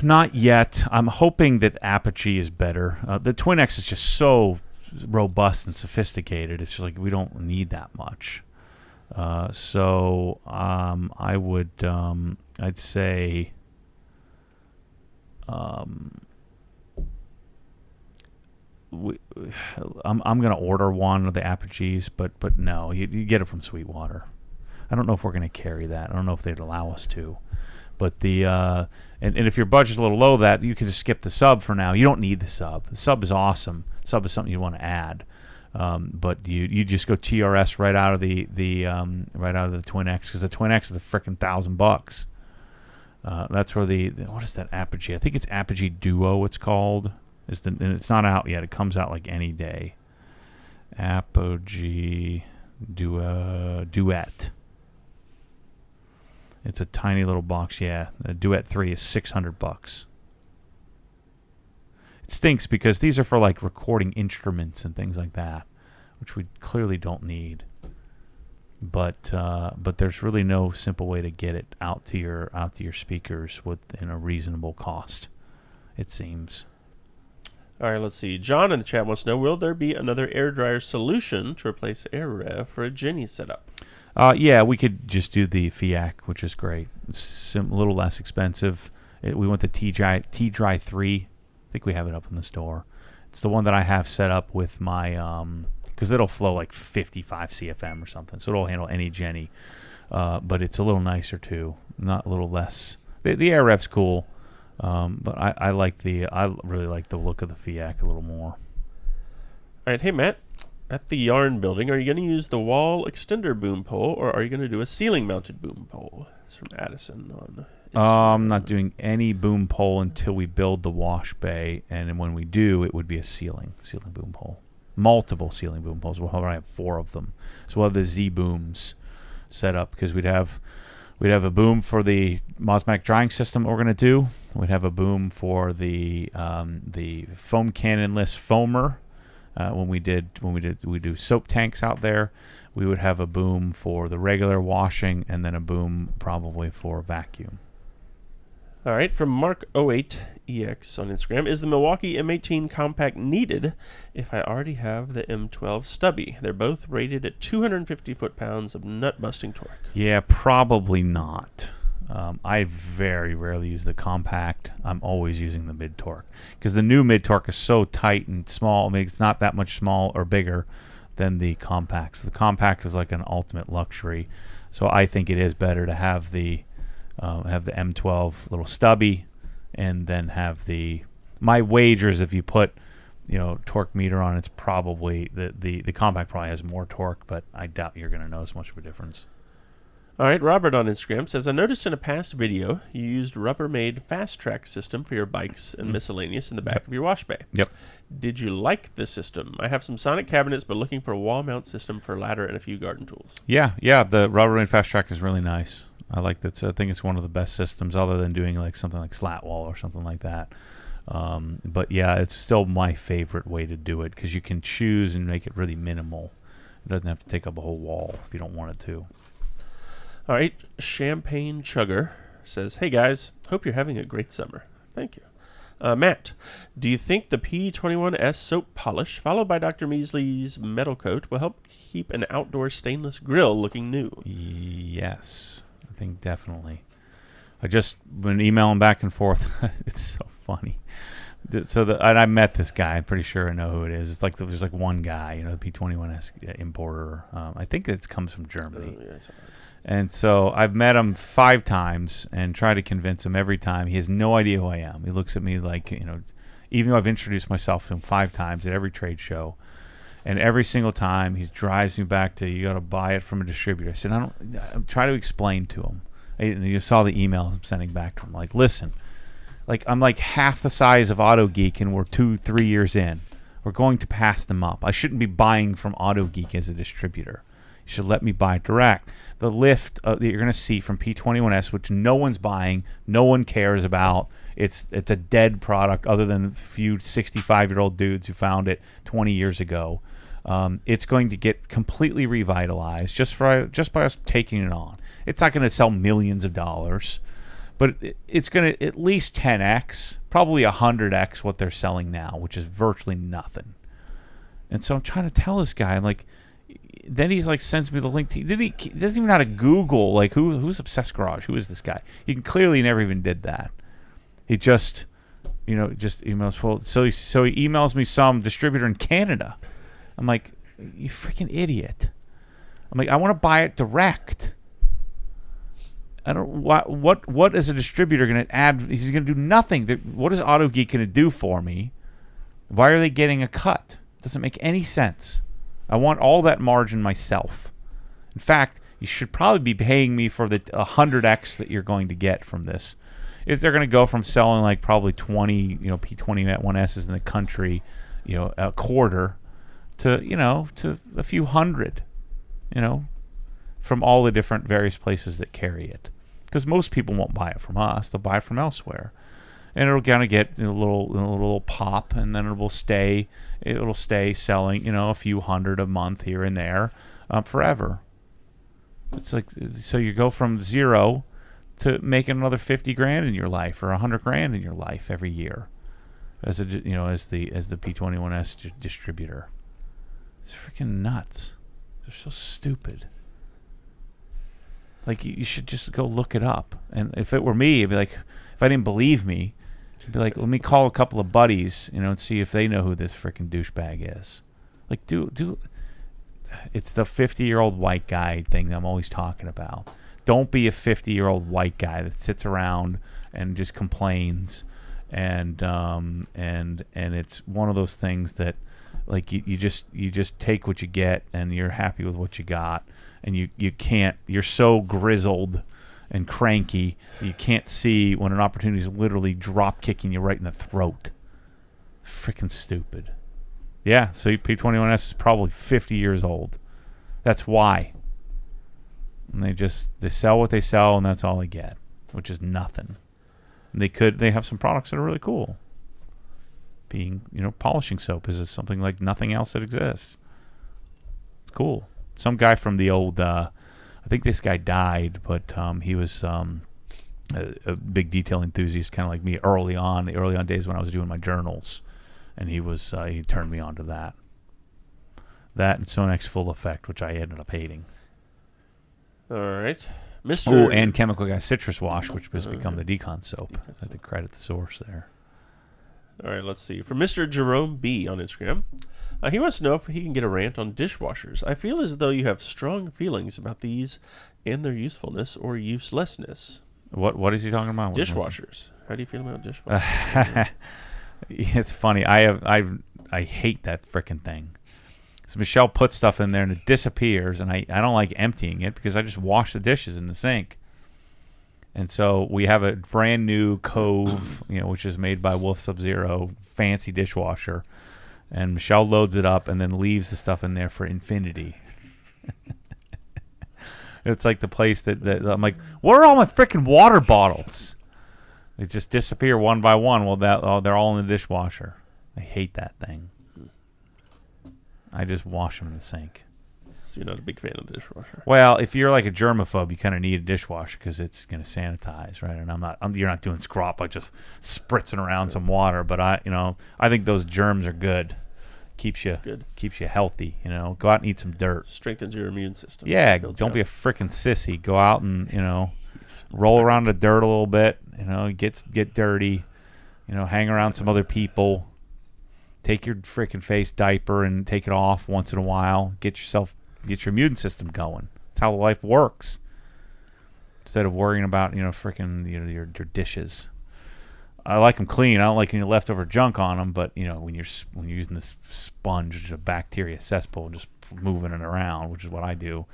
Not yet. I'm hoping that Apogee is better. The Twin X is just so robust and sophisticated. It's just like we don't need that much. So I would, I'd say, I'm going to order one of the Apogees, but no, you get it from Sweetwater. I don't know if we're going to carry that. I don't know if they'd allow us to. But and if your budget's a little low, that you can just skip the sub for now. You don't need the sub. The sub is awesome. Sub is something you want to add. But you just go TRS right out of the Twin X, because the Twin X is the frickin' $1,000. That's where what is that Apogee? I think it's Apogee Duo. It's called. And it's not out yet. It comes out like any day. Apogee Duet. It's a tiny little box. Yeah, the Duet 3 is $600. It stinks because these are for like recording instruments and things like that, which we clearly don't need. But there's really no simple way to get it out to your speakers within a reasonable cost, it seems. All right, let's see. John in the chat wants to know, will there be another air dryer solution to replace Aira for a Ginny setup? Yeah, we could just do the FIAC, which is great. It's a little less expensive. We went the T-Dry 3. I think we have it up in the store. It's the one that I have set up with my, because it'll flow like 55 CFM or something, so it'll handle any Ginny. But it's a little nicer too, not a little less. The Air Rev's cool, but I really like the look of the FIAC a little more. All right, hey Matt. At the yarn building, are you going to use the wall extender boom pole, or are you going to do a ceiling-mounted boom pole? It's from Addison on Instagram. I'm not doing any boom pole until we build the wash bay, and then when we do, it would be a ceiling boom pole. Multiple ceiling boom poles. We'll probably have 4 of them. So we'll have the Z booms set up, because we'd have a boom for the Mosmac drying system we're going to do. We'd have a boom for the foam cannonless foamer. When we do soap tanks out there, we would have a boom for the regular washing, and then a boom probably for vacuum. All right, from Mark08EX on Instagram, is the Milwaukee M18 Compact needed if I already have the M12 Stubby? They're both rated at 250 foot-pounds of nut-busting torque. Yeah, probably not. I very rarely use the compact. I'm always using the mid-torque because the new mid-torque is so tight and small. I mean, it's not that much small or bigger than the compact. So the compact is like an ultimate luxury. So I think it is better to have the M12 little stubby, and then have my wagers, if you put torque meter on, it's probably the compact probably has more torque, but I doubt you're going to notice much of a difference. All right, Robert on Instagram says, I noticed in a past video you used Rubbermaid fast track system for your bikes and miscellaneous in the back of your wash bay. Yep. Did you like the system? I have some Sonic cabinets, but looking for a wall mount system for a ladder and a few garden tools. Yeah, the Rubbermaid fast track is really nice. I like that. I think it's one of the best systems, other than doing like something like slat wall or something like that. But yeah, it's still my favorite way to do it because you can choose and make it really minimal. It doesn't have to take up a whole wall if you don't want it to. All right, Champagne Chugger says, hey guys, hope you're having a great summer. Thank you. Matt, do you think the P21S soap polish, followed by Dr. Measley's metal coat, will help keep an outdoor stainless grill looking new? Yes, I think definitely. I just been emailing back and forth. It's so funny. And I met this guy. I'm pretty sure I know who it is. It's like there's like one guy, the P21S importer. I think it comes from Germany. Yeah, and so I've met him 5 times and tried to convince him every time. He has no idea who I am. He looks at me like, even though I've introduced myself to him 5 times at every trade show, and every single time he drives me back to, you got to buy it from a distributor. I said, I'm trying to explain to him. And you saw the emails I'm sending back to him. Like, listen, I'm like half the size of Auto Geek, and we're 2-3 years in. We're going to pass them up. I shouldn't be buying from Auto Geek as a distributor. You should let me buy it direct. The lift that you're going to see from P21S, which no one's buying, no one cares about. It's a dead product other than a few 65-year-old dudes who found it 20 years ago. It's going to get completely revitalized just by us taking it on. It's not going to sell millions of dollars, but it's going to at least 10x, probably 100x what they're selling now, which is virtually nothing. And so I'm trying to tell this guy, I'm like, then he's like sends me the link to. He doesn't even know how to Google like who's Obsessed Garage. Who is this guy? He clearly never even did that. He just emails full. So he emails me some distributor in Canada. I'm like, you freaking idiot. I'm like, I want to buy it direct. I don't what is a distributor going to add? He's going to do nothing. What is Auto Geek going to do for me? Why are they getting a cut? It doesn't make any sense. I want all that margin myself. In fact, you should probably be paying me for the 100x that you're going to get from this. If they're going to go from selling like probably 20, P21Ss in the country, a quarter, to a few hundred, from all the different various places that carry it. Because most people won't buy it from us; they'll buy it from elsewhere. And it'll kind of get a little pop, and then it'll stay selling, a few hundred a month here and there, forever. It's like, so you go from 0 to making another 50 grand in your life or 100 grand in your life every year, as the P21S distributor. It's freaking nuts. They're so stupid. Like, you should just go look it up. And if it were me, it'd be like, if I didn't believe me, be like, let me call a couple of buddies, and see if they know who this freaking douchebag is. Like, it's the 50-year-old white guy thing that I'm always talking about. Don't be a 50-year-old white guy that sits around and just complains, and it's one of those things that, like, you just take what you get, and you're happy with what you got, and you can't. You're so grizzled and cranky, you can't see when an opportunity is literally drop kicking you right in the throat. Freaking stupid. Yeah, so P21S is probably 50 years old. That's why. And they sell what they sell, and that's all they get, which is nothing. And they have some products that are really cool. Being, polishing soap is something like nothing else that exists. It's cool. Some guy from the old I think this guy died, but he was a big detail enthusiast, kind of like me early on, the early on days when I was doing my journals, and he turned me on to that. That and Sonex Full Effect, which I ended up hating. All right. Mr. Oh, and Chemical Guy Citrus Wash, which has become the Decon soap. I have to credit the source there. All right, let's see. From Mr. Jerome B. on Instagram. He wants to know if he can get a rant on dishwashers. I feel as though you have strong feelings about these and their usefulness or uselessness. What is he talking about? Dishwashers. How do you feel about dishwashers? It's funny. I hate that frickin' thing. So Michelle puts stuff in there and it disappears, and I don't like emptying it because I just wash the dishes in the sink. And so we have a brand new Cove, which is made by Wolf Sub-Zero, fancy dishwasher, and Michelle loads it up and then leaves the stuff in there for infinity. It's like the place that I'm like, where are all my freaking water bottles? They just disappear one by one. Well, they're all in the dishwasher. I hate that thing. I just wash them in the sink. So you're not a big fan of the dishwasher. Well, if you're like a germaphobe, you kind of need a dishwasher because it's going to sanitize, right? And you're not doing scrop by just spritzing around some water. But I think those germs are good. Keeps you healthy. Go out and eat some dirt. Strengthens your immune system. Yeah, don't be a freaking sissy. Go out and roll around the dirt a little bit. Get dirty. Hang around some other people. Take your freaking face diaper and take it off once in a while. Get your immune system going. That's how life works. Instead of worrying about freaking your dishes. I like them clean. I don't like any leftover junk on them. But when you're using this sponge, which is a bacteria cesspool, just moving it around, which is what I do.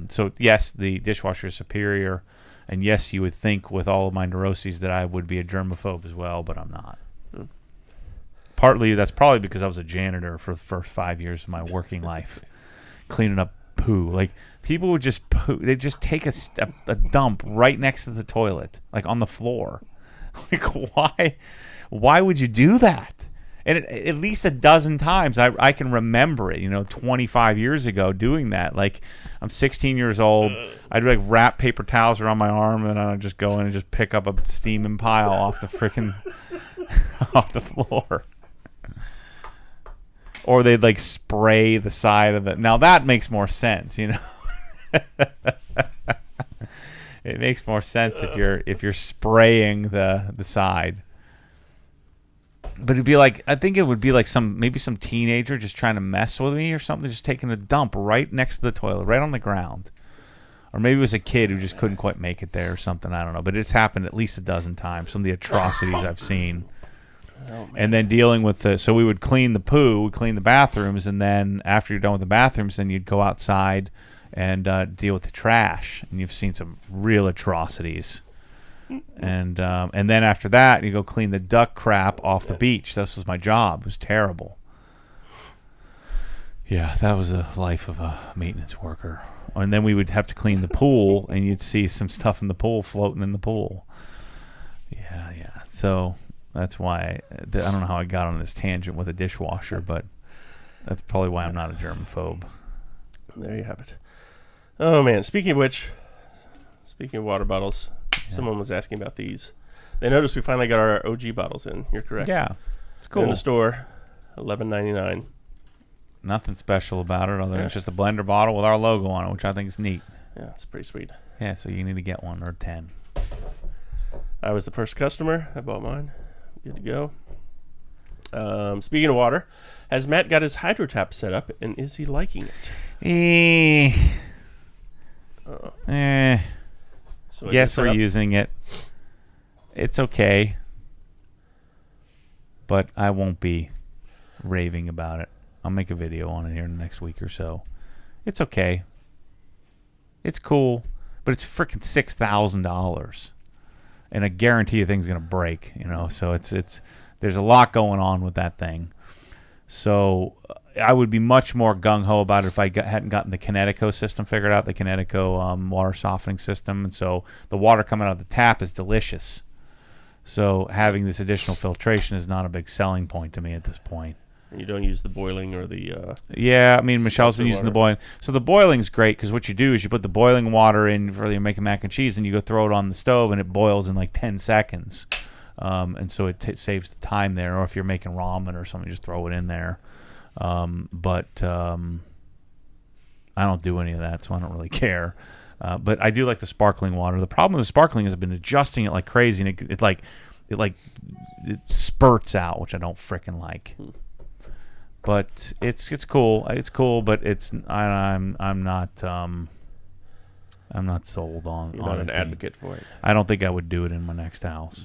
So yes, the dishwasher is superior, and yes, you would think with all of my neuroses that I would be a germaphobe as well, but I'm not. Partly, that's probably because I was a janitor for the first 5 years of my working life, cleaning up poo. Like, people would just poo. They'd just take a dump right next to the toilet, like on the floor. Like, why would you do that? And at least a dozen times, I can remember it, 25 years ago doing that. Like, I'm 16 years old. I'd like wrap paper towels around my arm, and I'd just go in and just pick up a steaming pile off the freaking off the floor. Or they'd like spray the side of it. Now that makes more sense, It makes more sense if you're spraying the side. But it'd be like, I think it would be like maybe some teenager just trying to mess with me or something, just taking a dump right next to the toilet, right on the ground. Or maybe it was a kid who just couldn't quite make it there or something. I don't know. But it's happened at least a dozen times. Some of the atrocities I've seen. Oh, and then dealing with so we would clean the poo, we'd clean the bathrooms, and then after you're done with the bathrooms, then you'd go outside and deal with the trash. And you've seen some real atrocities. And then after that, you go clean the duck crap off the beach. This was my job. It was terrible. Yeah, that was the life of a maintenance worker. And then we would have to clean the pool, and you'd see some stuff in the pool floating in the pool. Yeah. So that's why I don't know how I got on this tangent with a dishwasher, but that's probably why I'm not a germaphobe. There you have it. Oh, man. Speaking of water bottles, someone was asking about these. They noticed we finally got our OG bottles in. You're correct. Yeah, it's cool. In the store, $11.99. Nothing special about it other than it's just a blender bottle with our logo on it, which I think is neat. Yeah, it's pretty sweet. Yeah, so you need to get one or 10. I was the first customer. I bought mine. Good to go. Speaking of water, has Matt got his hydro tap set up, and is he liking it? So yes, we're using it. It's okay, but I won't be raving about it. I'll make a video on it here in the next week or so. It's okay. It's cool, but it's freaking $6,000. And I guarantee you thing's going to break, So it's there's a lot going on with that thing. So I would be much more gung-ho about it if I hadn't gotten the Kinetico system figured out, the Kinetico water softening system. And so the water coming out of the tap is delicious. So having this additional filtration is not a big selling point to me at this point. And you don't use the boiling or the... yeah, I mean, Michelle's been using the water. boiling. So the boiling's great because what you do is you put the boiling water in for you're making mac and cheese, and you go throw it on the stove, and it boils in like 10 seconds. And so it saves the time there. Or if you're making ramen or something, just throw it in there. But I don't do any of that, so I don't really care. But I do like the sparkling water. The problem with the sparkling is I've been adjusting it like crazy, and it spurts out, which I don't frickin' like. But it's cool. It's cool, but I'm not sold on. You're not an advocate for it. I don't think I would do it in my next house.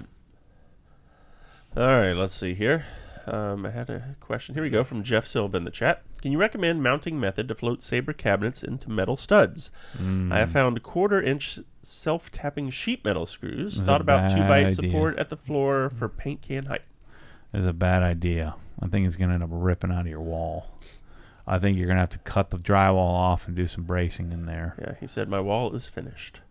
All right, let's see here. I had a question. Here we go from Jeff Silva in the chat. Can you recommend mounting method to float Sabre cabinets into metal studs? I have found 1/4-inch self-tapping sheet metal screws. That's Thought about 2x8 idea. support at the floor for paint can height. It's a bad idea. I think it's going to end up ripping out of your wall. I think you're going to have to cut the drywall off and do some bracing in there. Yeah, he said, my wall is finished.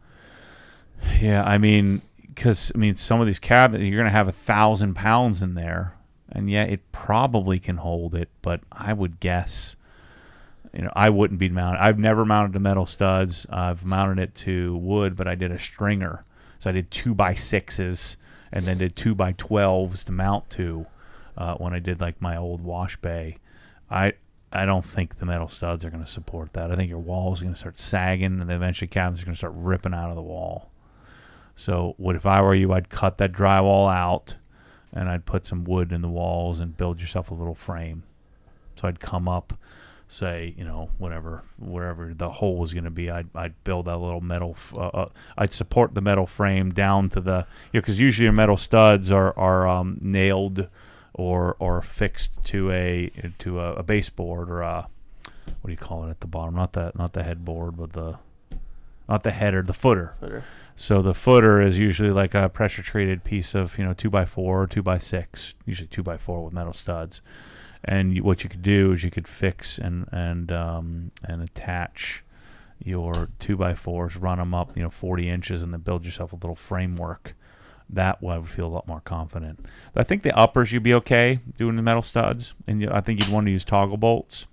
Yeah, I mean, because some of these cabinets, you're going to have 1,000 pounds in there, and yeah, it probably can hold it, but I would guess, I wouldn't be mounted. I've never mounted to metal studs. I've mounted it to wood, but I did a stringer. So I did 2x6s and then did 2x12s to mount to when I did like my old wash bay. I don't think the metal studs are going to support that. I think your walls are going to start sagging, and then eventually cabinets are going to start ripping out of the wall. So if I were you, I'd cut that drywall out, and I'd put some wood in the walls and build yourself a little frame. So I'd come up, say, wherever the hole was going to be, I'd build that little metal. I'd support the metal frame down to the, because usually your metal studs are nailed or fixed to a baseboard or a, what do you call it at the bottom? Not the headboard, but not the header, the footer. So the footer is usually like a pressure treated piece of 2x4 or 2x6, usually 2x4 with metal studs. And what you could do is you could fix and attach your 2x4s, run them up 40 inches, and then build yourself a little framework. That way I would feel a lot more confident. But I think the uppers you'd be okay doing the metal studs, and I think you'd want to use toggle bolts.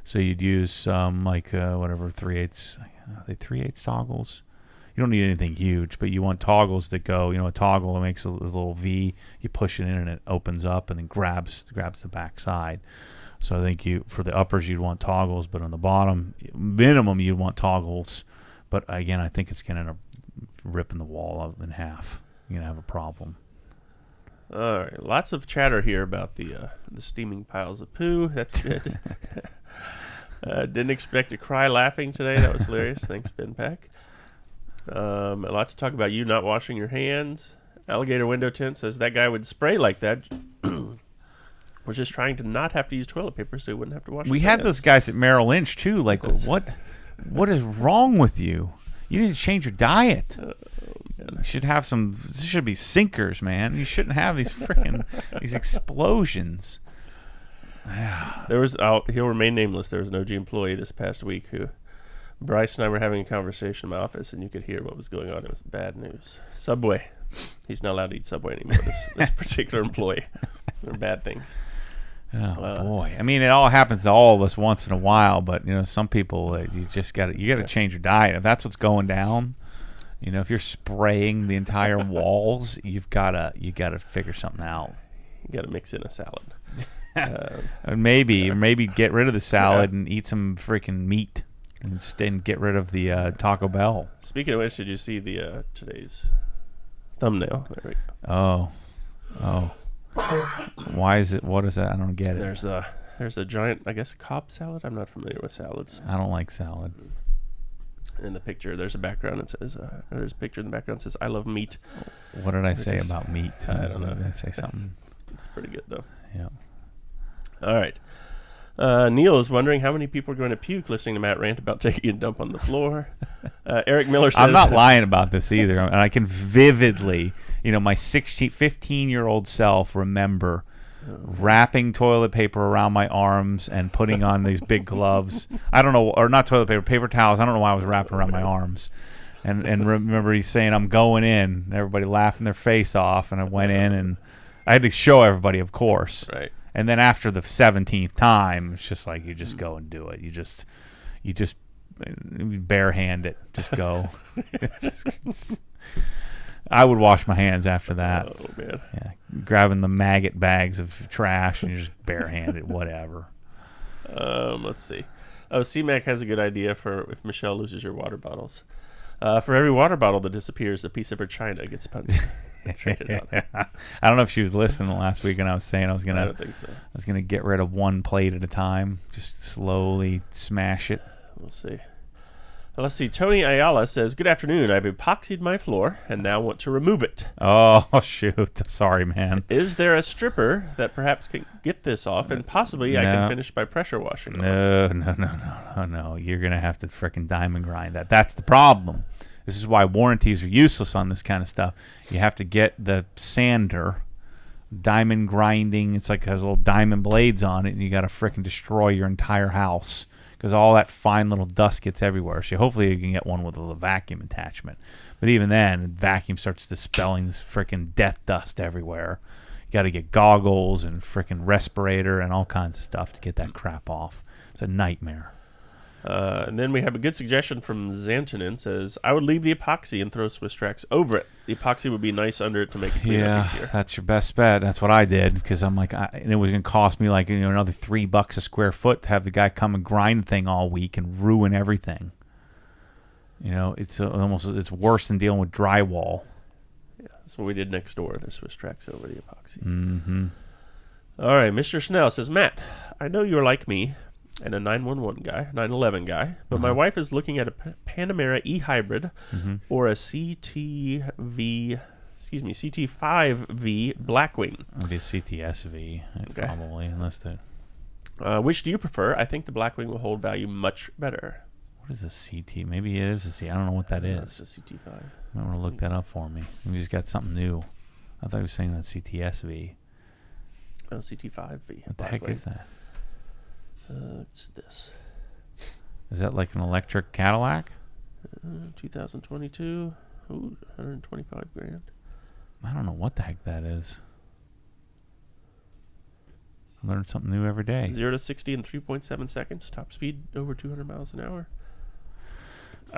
So you'd use whatever 3/8, are they 3/8 toggles? You don't need anything huge, but you want toggles that go, a toggle that makes a little V. You push it in and it opens up and then grabs the back side. So I think for the uppers you'd want toggles, but on the bottom, minimum you'd want toggles. But again, I think it's going to end up ripping the wall out in half. You're going to have a problem. All right, lots of chatter here about the steaming piles of poo. That's good. Didn't expect to cry laughing today. That was hilarious. Thanks, Ben Pack. Lots of talk about you not washing your hands. Alligator Window Tent says that guy would spray like that. Was just trying to not have to use toilet paper so he wouldn't have to wash his We had hands. those guys at Merrill Lynch too. Like, what is wrong with you? You need to change your diet. You should have some. This should be sinkers, man. You shouldn't have these freaking these explosions. There was, he'll remain nameless. There was an OG employee this past week who Bryce and I were having a conversation in my office, and you could hear what was going on. It was bad news. Subway. He's not allowed to eat Subway anymore. This particular employee. They're bad things. Oh boy! I mean, it all happens to all of us once in a while, but some people you just got to change your diet. If that's what's going down, if you're spraying the entire walls, you got to figure something out. You got to mix in a salad. And maybe get rid of the salad and eat some freaking meat, and get rid of the Taco Bell. Speaking of which, did you see the today's thumbnail? There we go. Oh. Why is it? What is that? I don't get it. There's a giant, I guess, Cobb salad. I'm not familiar with salads. I don't like salad. In the picture, there's a background that says, there's a picture in the background that says, "I love meat." What did I say about meat? I don't know. Did I say something? It's pretty good though. Yeah. All right. Neil is wondering how many people are going to puke listening to Matt rant about taking a dump on the floor. Eric Miller says... I'm not lying about this either. And I can vividly, my 15-year-old self remember wrapping toilet paper around my arms and putting on these big gloves. I don't know, or not toilet paper, paper towels. I don't know why I was wrapping around my arms. And remember he's saying, I'm going in. And everybody laughing their face off. And I went in and I had to show everybody, of course. Right. And then after the 17th time, it's just like you just go and do it. You just barehand it. Just go. I would wash my hands after that. Oh, man. Yeah, grabbing the maggot bags of trash and you just barehand it, whatever. Let's see. Oh, C-Mac has a good idea for if Michelle loses your water bottles. For every water bottle that disappears, a piece of her china gets punched. I don't know if she was listening last week, and I was saying I don't think so. I was gonna get rid of one plate at a time, just slowly smash it. We'll see. Let's see. Tony Ayala says, "Good afternoon. I've epoxied my floor and now want to remove it. Oh shoot! Sorry, man. Is there a stripper that perhaps can get this off, and possibly I can finish by pressure washing it off?" No. You're gonna have to frickin' diamond grind that. That's the problem. This is why warranties are useless on this kind of stuff. You have to get the sander, diamond grinding. It's like it has little diamond blades on it, and you got to frickin' destroy your entire house because all that fine little dust gets everywhere. So hopefully you can get one with a vacuum attachment. But even then, the vacuum starts dispelling this frickin' death dust everywhere. You got to get goggles and frickin' respirator and all kinds of stuff to get that crap off. It's a nightmare. And then we have a good suggestion from Xantonin. Says, "I would leave the epoxy and throw Swiss Tracks over it. The epoxy would be nice under it to make it clean up easier." That's your best bet. That's what I did because I'm like, and it was going to cost me like another $3 a square foot to have the guy come and grind the thing all week and ruin everything. It's it's worse than dealing with drywall. Yeah, that's what we did next door. The Swiss Tracks over the epoxy. Mm-hmm. All right, Mr. Snell says, "Matt, I know you're like me and a 911 guy, but my wife is looking at a Panamera E-Hybrid or a CT5V Blackwing." It'd be a CTSV, probably, unless the... Which do you prefer? I think the Blackwing will hold value much better. What is a CT? Maybe it is a CT. I don't know what that is. It's a CT5. I want to look that up for me. Maybe he's got something new. I thought he was saying that CTSV. Oh, CT5V. What the heck is that? It's this. Is that like an electric Cadillac? 2022. Ooh, $125,000. I don't know what the heck that is. I learn something new every day. 0 to 60 in 3.7 seconds. Top speed over 200 miles an hour.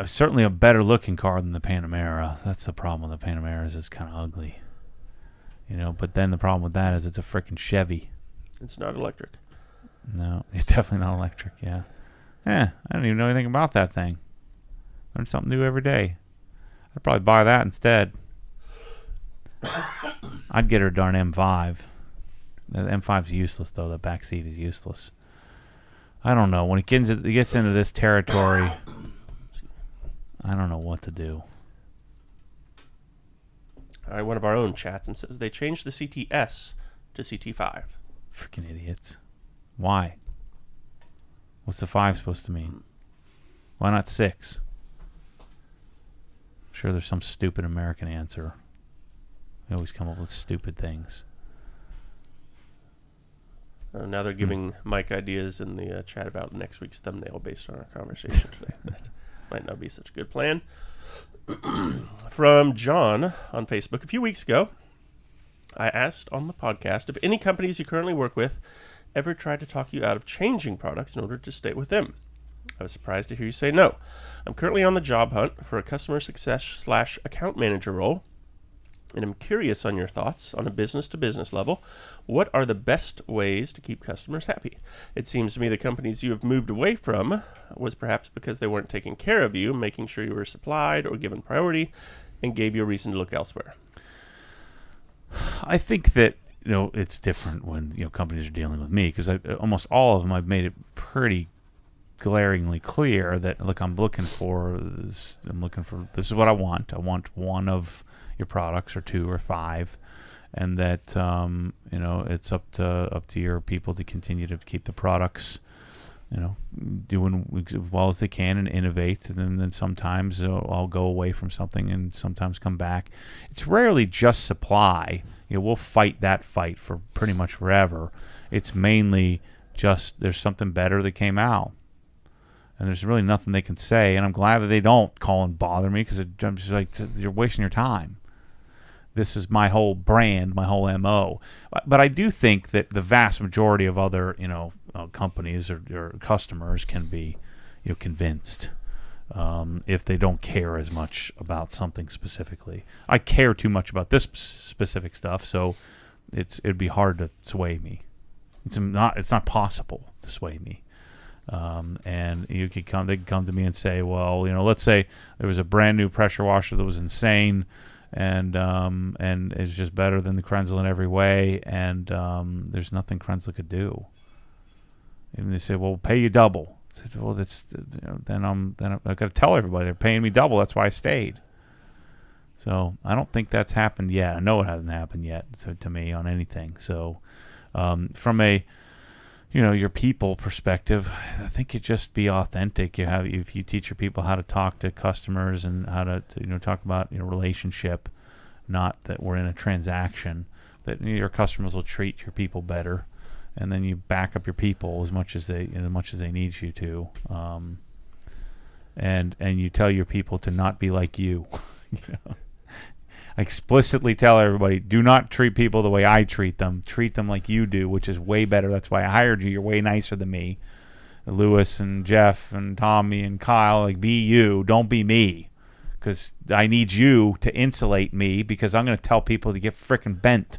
Certainly a better looking car than the Panamera. That's the problem with the Panamera is it's kind of ugly. But then the problem with that is it's a freaking Chevy. It's not electric. No, it's definitely not electric, yeah. I don't even know anything about that thing. Learn something new every day. I'd probably buy that instead. I'd get her a darn M5. The M5's useless, though. The back seat is useless. I don't know. When it gets into this territory, I don't know what to do. All right, one of our own chats and says they changed the CTS to CT5. Freaking idiots. Why? What's the 5 supposed to mean? Why not 6? I'm sure there's some stupid American answer. They always come up with stupid things. Now they're giving Mike ideas in the chat about next week's thumbnail based on our conversation today. That might not be such a good plan. From John on Facebook. A few weeks ago, I asked on the podcast if any companies you currently work with ever tried to talk you out of changing products in order to stay with them. I was surprised to hear you say no. I'm currently on the job hunt for a customer success / account manager role, and I'm curious on your thoughts on a business-to-business level. What are the best ways to keep customers happy? It seems to me the companies you have moved away from was perhaps because they weren't taking care of you, making sure you were supplied or given priority, and gave you a reason to look elsewhere. I think that it's different when companies are dealing with me because almost all of them I've made it pretty glaringly clear that look, I'm looking for this is what I want. I want one of your products or 2 or 5, and that it's up to your people to continue to keep the products doing as well as they can and innovate. And then sometimes I'll go away from something and sometimes come back. It's rarely just supply. We'll fight that fight for pretty much forever. It's mainly just there's something better that came out. And there's really nothing they can say. And I'm glad that they don't call and bother me because I'm just like, you're wasting your time. This is my whole brand, my whole MO. But I do think that the vast majority of other, companies or customers can be, convinced if they don't care as much about something specifically. I care too much about this specific stuff, so it'd be hard to sway me. It's not possible to sway me. And they could come to me and say, well, let's say there was a brand new pressure washer that was insane, and it's just better than the Krenzel in every way, and there's nothing Krenzel could do. And they say, well, we'll pay you double. I said, well, then I've got to tell everybody they're paying me double. That's why I stayed. So I don't think that's happened yet. I know it hasn't happened yet to me on anything. So from a your people perspective, I think you just be authentic. If you teach your people how to talk to customers and how to talk about relationship, not that we're in a transaction, that your customers will treat your people better, and then you back up your people as much as they need you to, and you tell your people to not be like you. I explicitly tell everybody, do not treat people the way I treat them. Treat them like you do, which is way better. That's why I hired you. You're way nicer than me. Lewis and Jeff and Tommy and Kyle, be you. Don't be me. Because I need you to insulate me, because I'm going to tell people to get frickin' bent.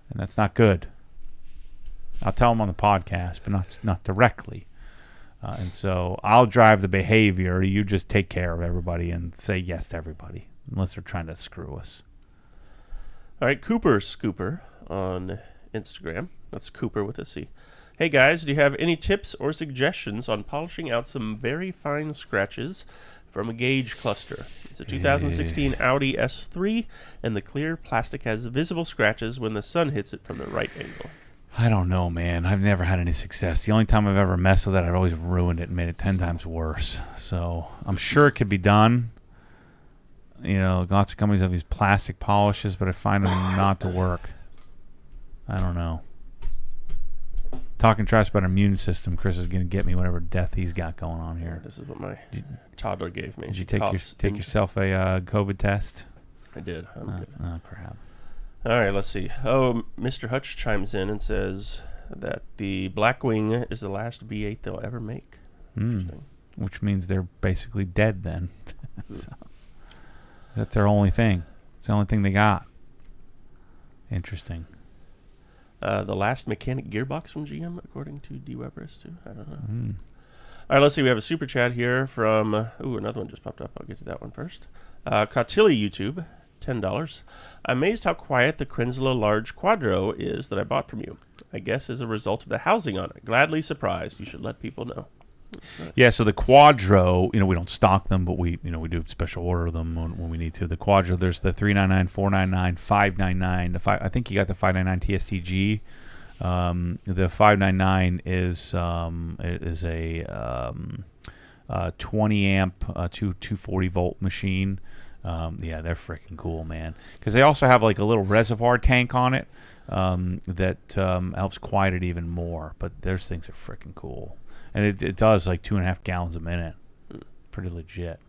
And that's not good. I'll tell them on the podcast, but not directly. And so I'll drive the behavior. You just take care of everybody and say yes to everybody. Unless they're trying to screw us. All right, Cooper Scooper on Instagram. That's Cooper with a C. Hey guys, do you have any tips or suggestions on polishing out some very fine scratches from a gauge cluster? It's a 2016 Audi S3, and the clear plastic has visible scratches when the sun hits it from the right angle. I don't know, man. I've never had any success. The only time I've ever messed with it, I've always ruined it and made it 10 times worse. So I'm sure it could be done. Lots of companies have these plastic polishes, but I find them not to work. I don't know. Talking trash about our immune system, Chris is going to get me whatever death he's got going on here. This is what my toddler gave me. Did you take yourself a COVID test? I did. I'm good. Oh, crap. All right, let's see. Oh, Mr. Hutch chimes in and says that the Blackwing is the last V8 they'll ever make. Interesting. Which means they're basically dead then. So. That's their only thing. It's the only thing they got. Interesting. The last mechanic gearbox from GM, according to D. Weberist, too. I don't know. All right, let's see. We have a super chat here from... another one just popped up. I'll get to that one first. Cotilli YouTube, $10. I'm amazed how quiet the Krenzela Large Quadro is that I bought from you. I guess as a result of the housing on it. Gladly surprised. You should let people know. Nice. Yeah, so the Quadro, we don't stock them, but we do special order them when we need to. The Quadro, there's the 399, 499, 599. I think you got the 599 TSTG. The 599 is a 20 amp 240 volt machine. Yeah, they're freaking cool, man. Because they also have like a little reservoir tank on it that helps quiet it even more. But those things are freaking cool. And it does like 2.5 gallons a minute. Pretty legit.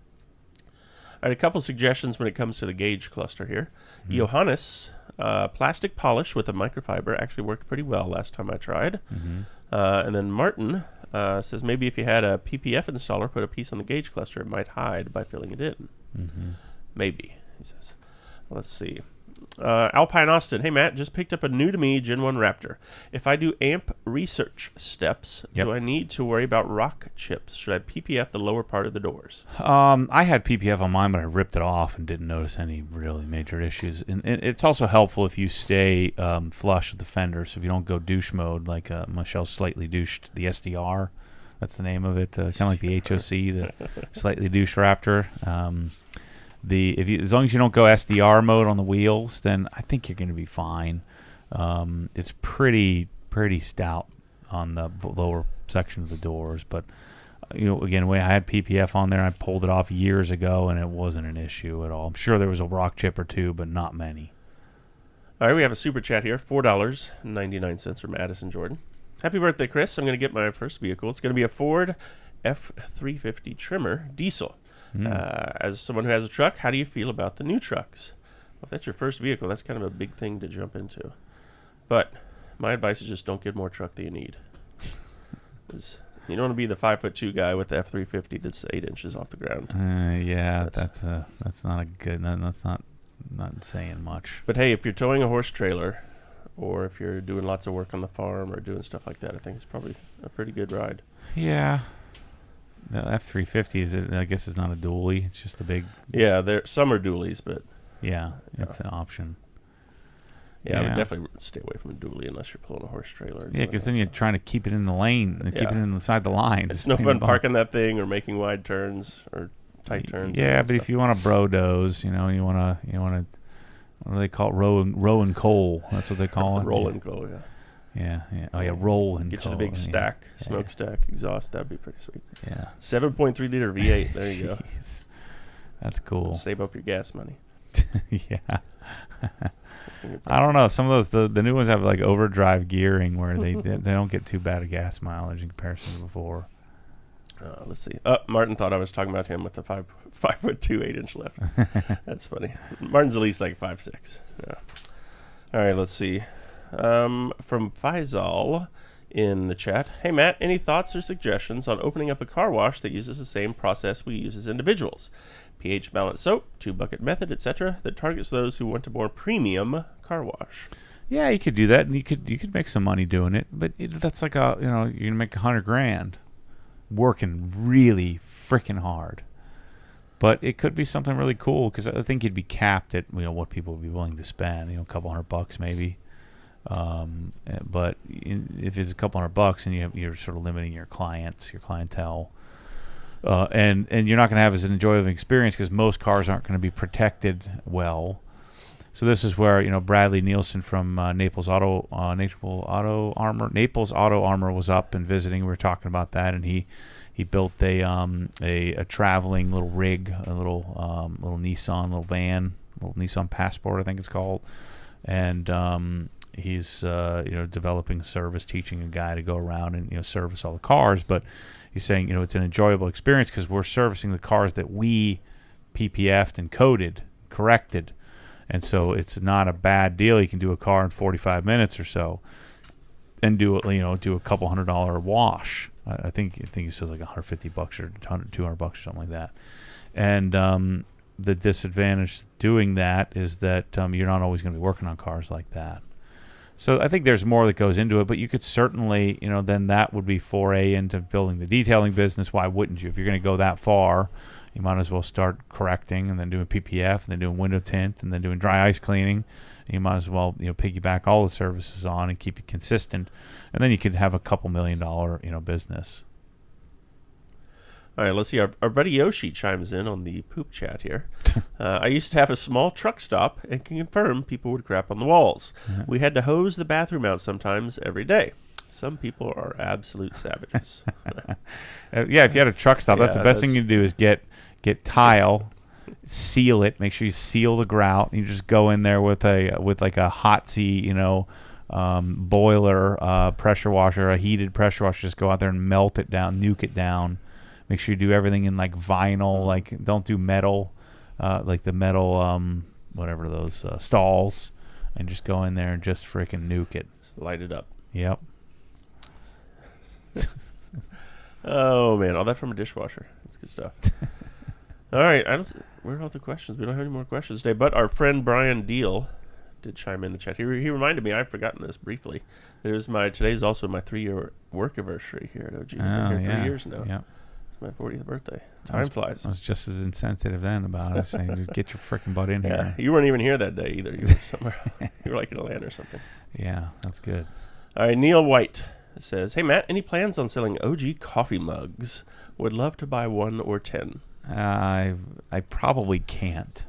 All right, a couple suggestions when it comes to the gauge cluster here. Johannes, plastic polish with a microfiber actually worked pretty well last time I tried. And then Martin says maybe if you had a PPF installer put a piece on the gauge cluster, it might hide by filling it in. Maybe, he says. Let's see. Alpine Austin, hey Matt, just picked up a new to me Gen 1 Raptor. If I do amp research steps, do I need to worry about rock chips? Should I PPF the lower part of the doors? I had PPF on mine, but I ripped it off and didn't notice any really major issues. And it's also helpful if you stay flush with the fender, so if you don't go douche mode, like Michelle slightly douched the SDR. That's the name of it, kind of like the HOC, the slightly douche Raptor. As long as you don't go SDR mode on the wheels, then I think you're going to be fine. It's pretty stout on the lower section of the doors, but again, when I had PPF on there, I pulled it off years ago, and it wasn't an issue at all. I'm sure there was a rock chip or two, but not many. All right, we have a super chat here, $4.99 from Addison Jordan. Happy birthday, Chris! I'm going to get my first vehicle. It's going to be a Ford F350 Trimmer diesel. As someone who has a truck, how do you feel about the new trucks? If that's your first vehicle, that's kind of a big thing to jump into. But my advice is just don't get more truck than you need. You don't want to be the 5'2" guy with the F-350 that's 8 inches off the ground. That's not a good. That's not saying much. But hey, if you're towing a horse trailer, or if you're doing lots of work on the farm or doing stuff like that, I think it's probably a pretty good ride. Yeah. The F-350 I guess it's not a dually. It's just a big. Yeah, some are dualies, but it's an option. Yeah, I would definitely stay away from a dually unless you're pulling a horse trailer. Yeah, because then you're trying to keep it in the lane and keep it inside the lines. It's no fun parking that thing or making wide turns or tight turns. Yeah, but if you want to bro doze, you want to, what do they call it? Row and coal. That's what they call it. Roll and coal, yeah. Oh, yeah, roll and Get coal. you the big stack, smokestack, exhaust. That'd be pretty sweet. Yeah. 7.3 liter V8. There you go. That's cool. Save up your gas money. Yeah. I don't know. Some of those the new ones have like overdrive gearing where they don't get too bad a gas mileage in comparison to before. Let's see. Martin thought I was talking about him with the 5'2", 8-inch left. That's funny. Martin's at least like 5'6". Yeah. All right. Let's see. From Faisal in the chat. Hey Matt, any thoughts or suggestions on opening up a car wash that uses the same process we use as individuals? pH balanced soap, 2-bucket method, etc. that targets those who want a more premium car wash. Yeah, you could do that, and you could make some money doing it. But that's like you're gonna make $100,000 working really freaking hard. But it could be something really cool because I think you'd be capped at what people would be willing to spend. A couple $100 maybe. But if it's a couple $100 and you're sort of limiting your clientele. And you're not going to have as an enjoyable experience because most cars aren't going to be protected well. So this is where Bradley Nielsen from Naples Auto Armor was up and visiting. We were talking about that, and he built a traveling little rig, a little Nissan little van, little Nissan Passport I think it's called, and he's developing service, teaching a guy to go around and service all the cars, but. He's saying, it's an enjoyable experience because we're servicing the cars that we PPF'd and corrected. And so it's not a bad deal. You can do a car in 45 minutes or so and do a couple $100 wash. I think he says like $150 or $200 or something like that. And the disadvantage to doing that is that you're not always going to be working on cars like that. So I think there's more that goes into it, but you could certainly, then that would be foray into building the detailing business. Why wouldn't you? If you're going to go that far, you might as well start correcting and then doing PPF and then doing window tint and then doing dry ice cleaning. And you might as well, piggyback all the services on and keep it consistent. And then you could have a couple $1 million, business. All right, let's see. Our buddy Yoshi chimes in on the poop chat here. I used to have a small truck stop and can confirm people would crap on the walls. Uh-huh. We had to hose the bathroom out sometimes every day. Some people are absolute savages. Yeah, if you had a truck stop, that's the best thing you do is get tile, seal it, make sure you seal the grout, and you just go in there with like a hot seat, boiler, pressure washer, a heated pressure washer. Just go out there and melt it down, nuke it down. Make sure you do everything in like vinyl, like don't do metal, like the metal, whatever those stalls, and just go in there and just freaking nuke it. Just light it up. Yep. Oh man, all that from a dishwasher. That's good stuff. All right, where are all the questions? We don't have any more questions today, but our friend Brian Deal did chime in the chat. He reminded me, I've forgotten this briefly. Today's also my 3-year work anniversary here at OG. I've been here 3 years now. Yeah. It's my 40th birthday. Time flies. I was just as insensitive then about it, saying, "Dude, get your freaking butt in here." You weren't even here that day either. You were somewhere. You were like in Atlanta or something. Yeah, that's good. All right, Neil White says, "Hey Matt, any plans on selling OG coffee mugs? Would love to buy 1 or 10." I probably can't.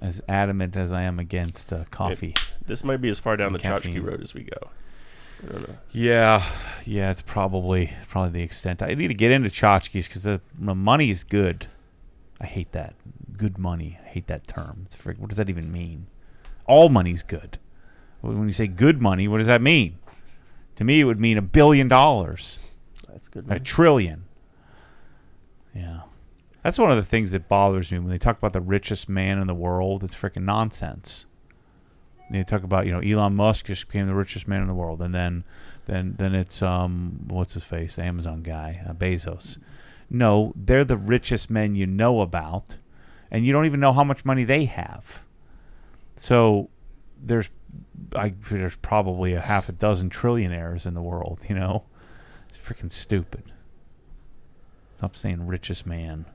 As adamant as I am against coffee. This might be as far down the caffeine. Tchotchke road as we go. I don't know. Yeah, it's probably the extent. I need to get into tchotchkes because the money is good. I hate that. Good money. I hate that term. What does that even mean? All money's good. When you say good money, what does that mean? To me, it would mean $1 billion. That's good money. $1 trillion. Yeah. That's one of the things that bothers me when they talk about the richest man in the world. It's freaking nonsense. They talk about, Elon Musk just became the richest man in the world, and then it's what's his face, the Amazon guy, Bezos. No, they're the richest men you know about, and you don't even know how much money they have. So there's probably a half a dozen trillionaires in the world. It's freaking stupid. Stop saying richest man.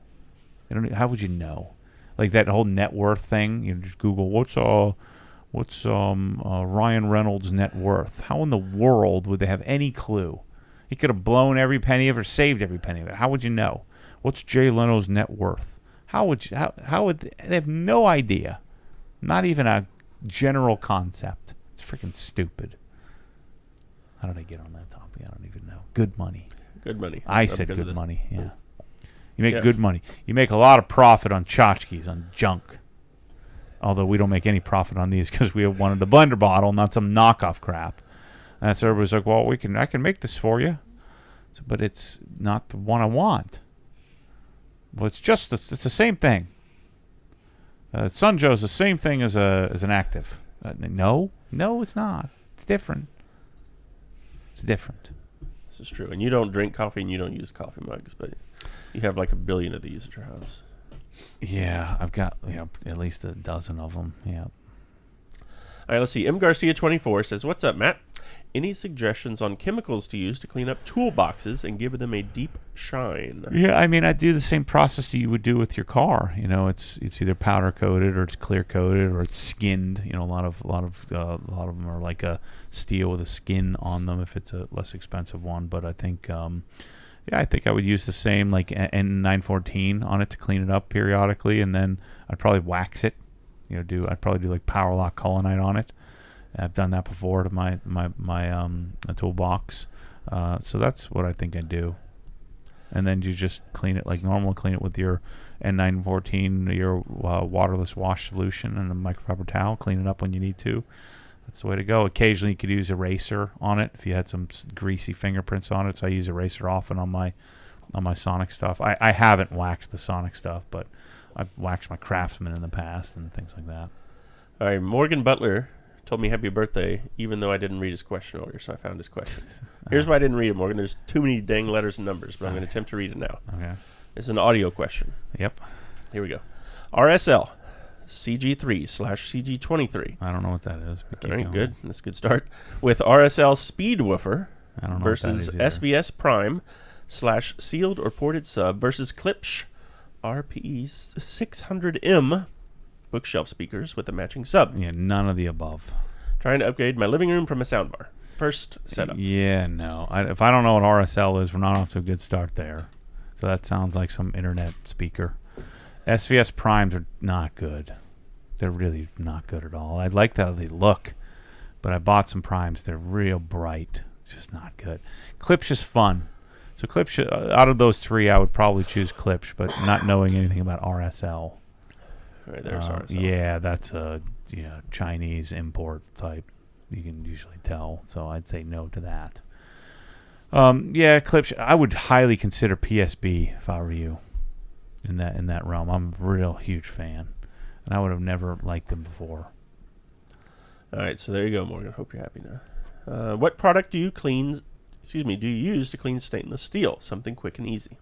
How would you know? Like that whole net worth thing. You just Google what's Ryan Reynolds' net worth. How in the world would they have any clue? He could have blown every penny of it or saved every penny of it. How would you know? What's Jay Leno's net worth? How would they have no idea? Not even a general concept. It's freaking stupid. How did I get on that topic? I don't even know. Good money. Good money. I said good money. Yeah. You make good money. You make a lot of profit on tchotchkes, on junk. Although we don't make any profit on these because we wanted the blender bottle, not some knockoff crap. And so everybody's like, well, I can make this for you. But it's not the one I want. Well, it's the same thing. Sunjoe's the same thing as an active. No, it's not. It's different. It's different. This is true. And you don't drink coffee and you don't use coffee mugs, but you have like 1 billion of these at your house. Yeah, I've got at least a dozen of them. Yeah. All right, let's see. M. Garcia 24 says, "What's up, Matt? Any suggestions on chemicals to use to clean up toolboxes and give them a deep shine?" Yeah, I mean, I do the same process that you would do with your car. It's either powder coated or it's clear coated or it's skinned. A lot of them are like a steel with a skin on them if it's a less expensive one. But I think, I think I would use the same like N914 on it to clean it up periodically, and then I'd probably wax it. I'd probably do like Power Lock Colonite on it. I've done that before to my toolbox. So that's what I think I do. And then you just clean it like normal. Clean it with your N914, your waterless wash solution, and a microfiber towel. Clean it up when you need to. That's the way to go. Occasionally you could use eraser on it if you had some greasy fingerprints on it. So I use eraser often on my Sonic stuff. I haven't waxed the Sonic stuff, but I've waxed my Craftsman in the past and things like that. All right, Morgan Butler told me happy birthday, even though I didn't read his question earlier, so I found his question. Here's why I didn't read it, Morgan. There's too many dang letters and numbers, but I'm going to attempt to read it now. Okay. It's an audio question. Yep. Here we go. RSL CG3/CG23. I don't know what that is. All right, good. That's a good start. With RSL Speedwoofer versus SVS Prime / sealed or ported sub versus Klipsch RPE 600M bookshelf speakers with a matching sub. Yeah, none of the above. Trying to upgrade my living room from a soundbar. First setup. Yeah, no. If I don't know what RSL is, we're not off to a good start there. So that sounds like some internet speaker. SVS Primes are not good. They're really not good at all. I like how they look, but I bought some Primes. They're real bright. It's just not good. Klipsch is fun. So Klipsch, out of those three, I would probably choose Klipsch, but not knowing anything about RSL. Right, there's RSL. Yeah, that's a Chinese import type. You can usually tell. So I'd say no to that. Klipsch. I would highly consider PSB if I were you. In that realm, I'm a real huge fan, and I would have never liked them before. All right, so there you go, Morgan. Hope you're happy now. What product do you use to clean stainless steel? Something quick and easy.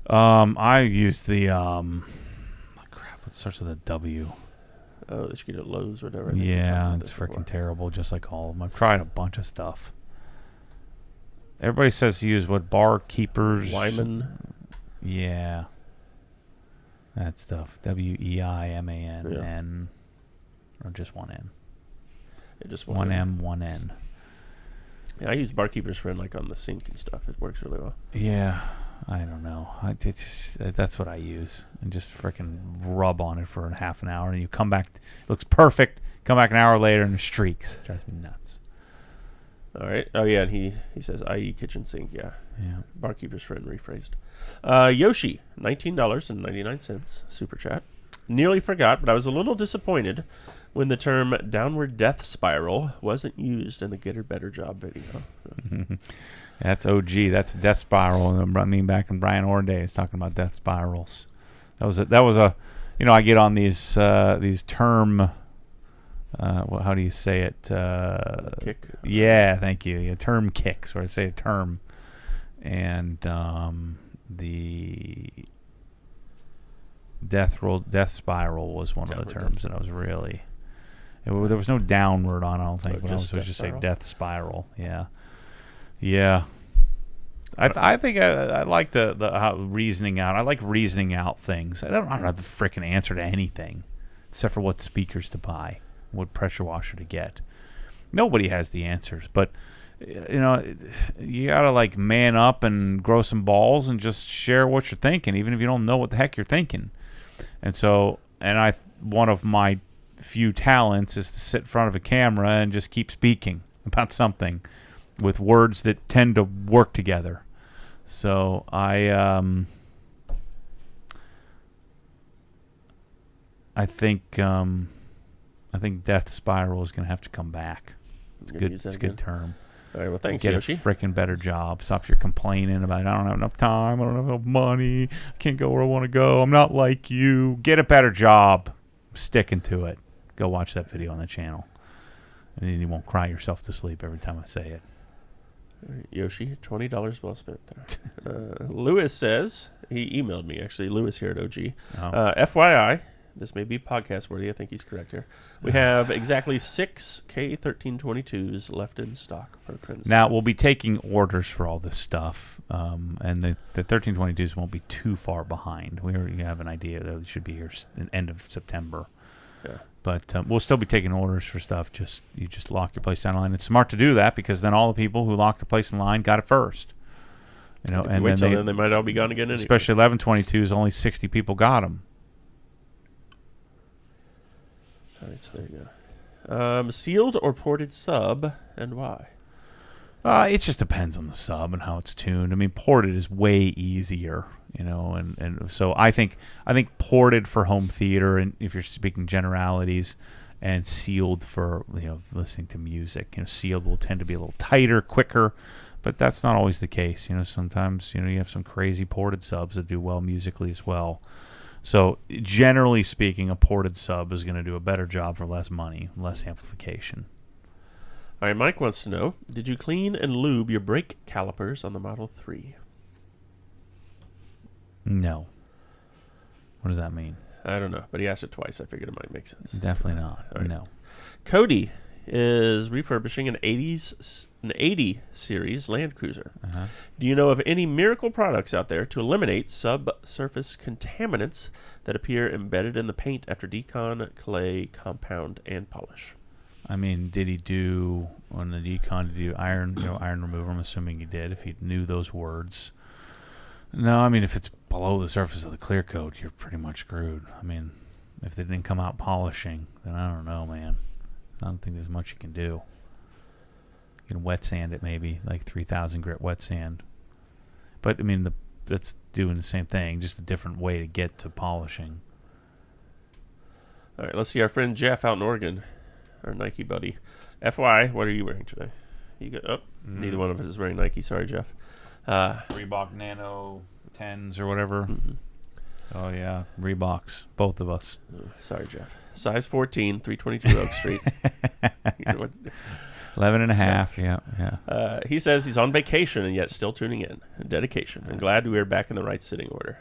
I use the it starts with a W. Oh, that you get at Lowe's or whatever. Yeah, it's freaking terrible, just like all of them. I've tried a bunch of stuff. Everybody says to use Barkeepers. Wyman. Yeah. That stuff. WEIMANN. Or just one N. Yeah, just one M, one N. Yeah, I use Barkeeper's Friend like on the sink and stuff. It works really well. Yeah. I don't know. That's what I use. And just freaking rub on it for a half an hour. And you come back. It looks perfect. Come back an hour later and it streaks. It drives me nuts. All right. Oh, yeah. And he says, i.e. kitchen sink. Yeah. Barkeeper's Friend rephrased. Yoshi, $19.99. Super chat. Nearly forgot, but I was a little disappointed when the term downward death spiral wasn't used in the Get Her Better Job video. That's OG. That's death spiral. I mean, back in Brian Orr days, talking about death spirals. That was a. You know, I get on these term. Well, how do you say it? Kick. Yeah, thank you. Yeah, term kicks, where I say a term, and the death spiral was one of the terms that I was really. There was no downward on, I don't think, but I was just say death spiral. Yeah, yeah. I think I like the how reasoning out. I like reasoning out things. I don't have the frickin' answer to anything, except for what speakers to buy, what pressure washer to get. Nobody has the answers, but you know, you gotta like man up and grow some balls and just share what you're thinking, even if you don't know what the heck you're thinking. And so, one of my few talents is to sit in front of a camera and just keep speaking about something with words that tend to work together. So I think death spiral is going to have to come back. It's good. It's a good term. All right. Well, thanks, Get Yoshi. a freaking better job. Stop your complaining about I don't have enough time. I don't have enough money. I can't go where I want to go. I'm not like you. Get a better job. I'm sticking to it. Go watch that video on the channel, and then you won't cry yourself to sleep every time I say it. All right, Yoshi, $20 well spent there. Lewis says, he emailed me actually, Lewis here at OG. FYI, this may be podcast worthy. I think he's correct here. We have exactly 6 K1322s left in stock per Trent. Now, we'll be taking orders for all this stuff, and the 1322s won't be too far behind. We already have an idea that it should be here in end of September. Yeah. But we'll still be taking orders for stuff. You just lock your place down the line. It's smart to do that because then all the people who locked their place in line got it first. You know, and then they might all be gone again anyway. Especially 1122s, only 60 people got them. All right, so there you go. Sealed or ported sub, and why? It just depends on the sub and how it's tuned. I mean, ported is way easier, you know, and so I think ported for home theater, and if you're speaking generalities, and sealed for, you know, listening to music. You know, sealed will tend to be a little tighter, quicker, but that's not always the case. You know, sometimes, you know, you have some crazy ported subs that do well musically as well. So generally speaking, a ported sub is going to do a better job for less money, less amplification. All right, Mike wants to know, did you clean and lube your brake calipers on the Model 3? No. What does that mean? I don't know, but he asked it twice. I figured it might make sense. Definitely not. Right. No. Cody is refurbishing an 80 series Land Cruiser. Uh-huh. Do you know of any miracle products out there to eliminate subsurface contaminants that appear embedded in the paint after decon, clay, compound, and polish? I mean, did he do on the decon? Did he do iron remover? I'm assuming he did. If he knew those words. No, I mean, if it's below the surface of the clear coat, you're pretty much screwed. I mean, if they didn't come out polishing, then I don't know, man. I don't think there's much you can do. You can wet sand it, maybe like 3,000 grit wet sand. But I mean, that's doing the same thing, just a different way to get to polishing. All right, let's see our friend Jeff out in Oregon, our Nike buddy. FY, what are you wearing today? You got Neither one of us is wearing Nike. Sorry, Jeff. Reebok Nano 10s or whatever. Mm-hmm. Oh yeah, Reeboks, both of us. Sorry, Jeff. Size 14, 322 Oak Street. You know what? 11 and a half, yeah. He says he's on vacation and yet still tuning in. Dedication. I'm glad we are back in the right sitting order.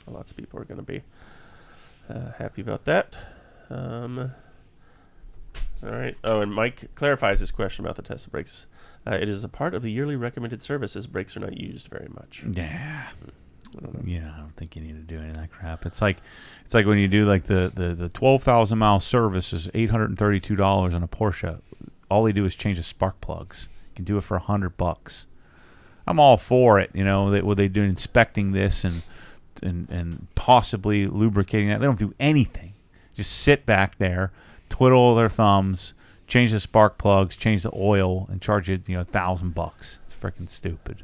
Lots of people are going to be happy about that. All right. Oh, and Mike clarifies his question about the Tesla brakes. It is a part of the yearly recommended service as brakes are not used very much. Yeah. I don't think you need to do any of that crap. It's like when you do like the 12,000 mile service is $832 on a Porsche. All they do is change the spark plugs. You can do it for $100. I'm all for it. You know, what they do inspecting this and possibly lubricating that. They don't do anything. Just sit back there, twiddle their thumbs, change the spark plugs, change the oil, and charge you $1,000. It's freaking stupid.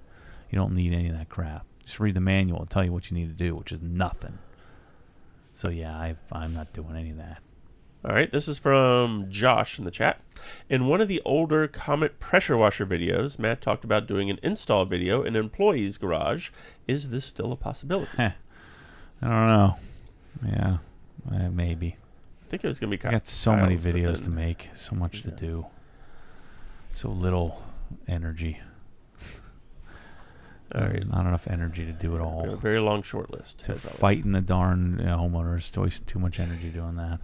You don't need any of that crap. Just read the manual and tell you what you need to do, which is nothing. So yeah, I'm not doing any of that. All right, this is from Josh in the chat. In one of the older Comet pressure washer videos, Matt talked about doing an install video in an employee's garage. Is this still a possibility? I don't know. Yeah, maybe. I think it was going to be I got so many videos to make, so much to do, so little energy. All right. Not enough energy to do it all. A very long short list. To fighting the darn homeowners, wasting too much energy doing that.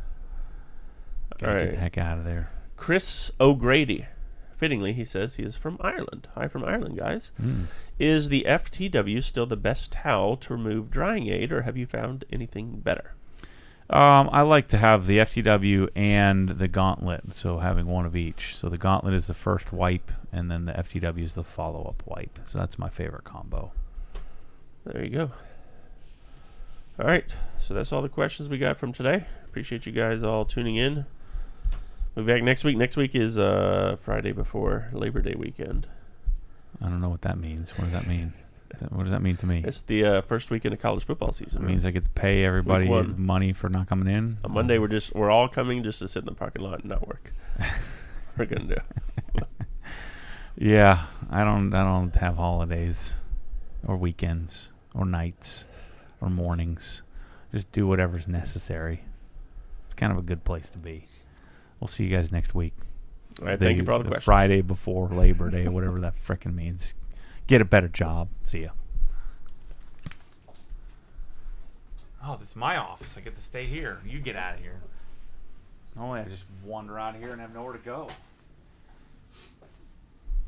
All right. Get the heck out of there. Chris O'Grady. Fittingly, he says he is from Ireland. Hi from Ireland, guys. Mm. Is the FTW still the best towel to remove drying aid, or have you found anything better? I like to have the FTW and the gauntlet, so having one of each. So the gauntlet is the first wipe, and then the FTW is the follow-up wipe. So that's my favorite combo. There you go. All right, so that's all the questions we got from today. Appreciate you guys all tuning in. We'll be back next week. Next week is Friday before Labor Day weekend. I don't know what that means. What does that mean? What does that mean to me? It's the first weekend of college football season. It means I get to pay everybody money for not coming in. On Monday, we're all coming just to sit in the parking lot and not work. We're gonna do. Yeah, I don't have holidays, or weekends, or nights, or mornings. Just do whatever's necessary. It's kind of a good place to be. We'll see you guys next week. All right, thank you for all the questions. Friday before Labor Day, whatever that frickin' means. Get a better job. See ya. Oh, this is my office. I get to stay here. You get out of here. Normally I just wander out of here and have nowhere to go.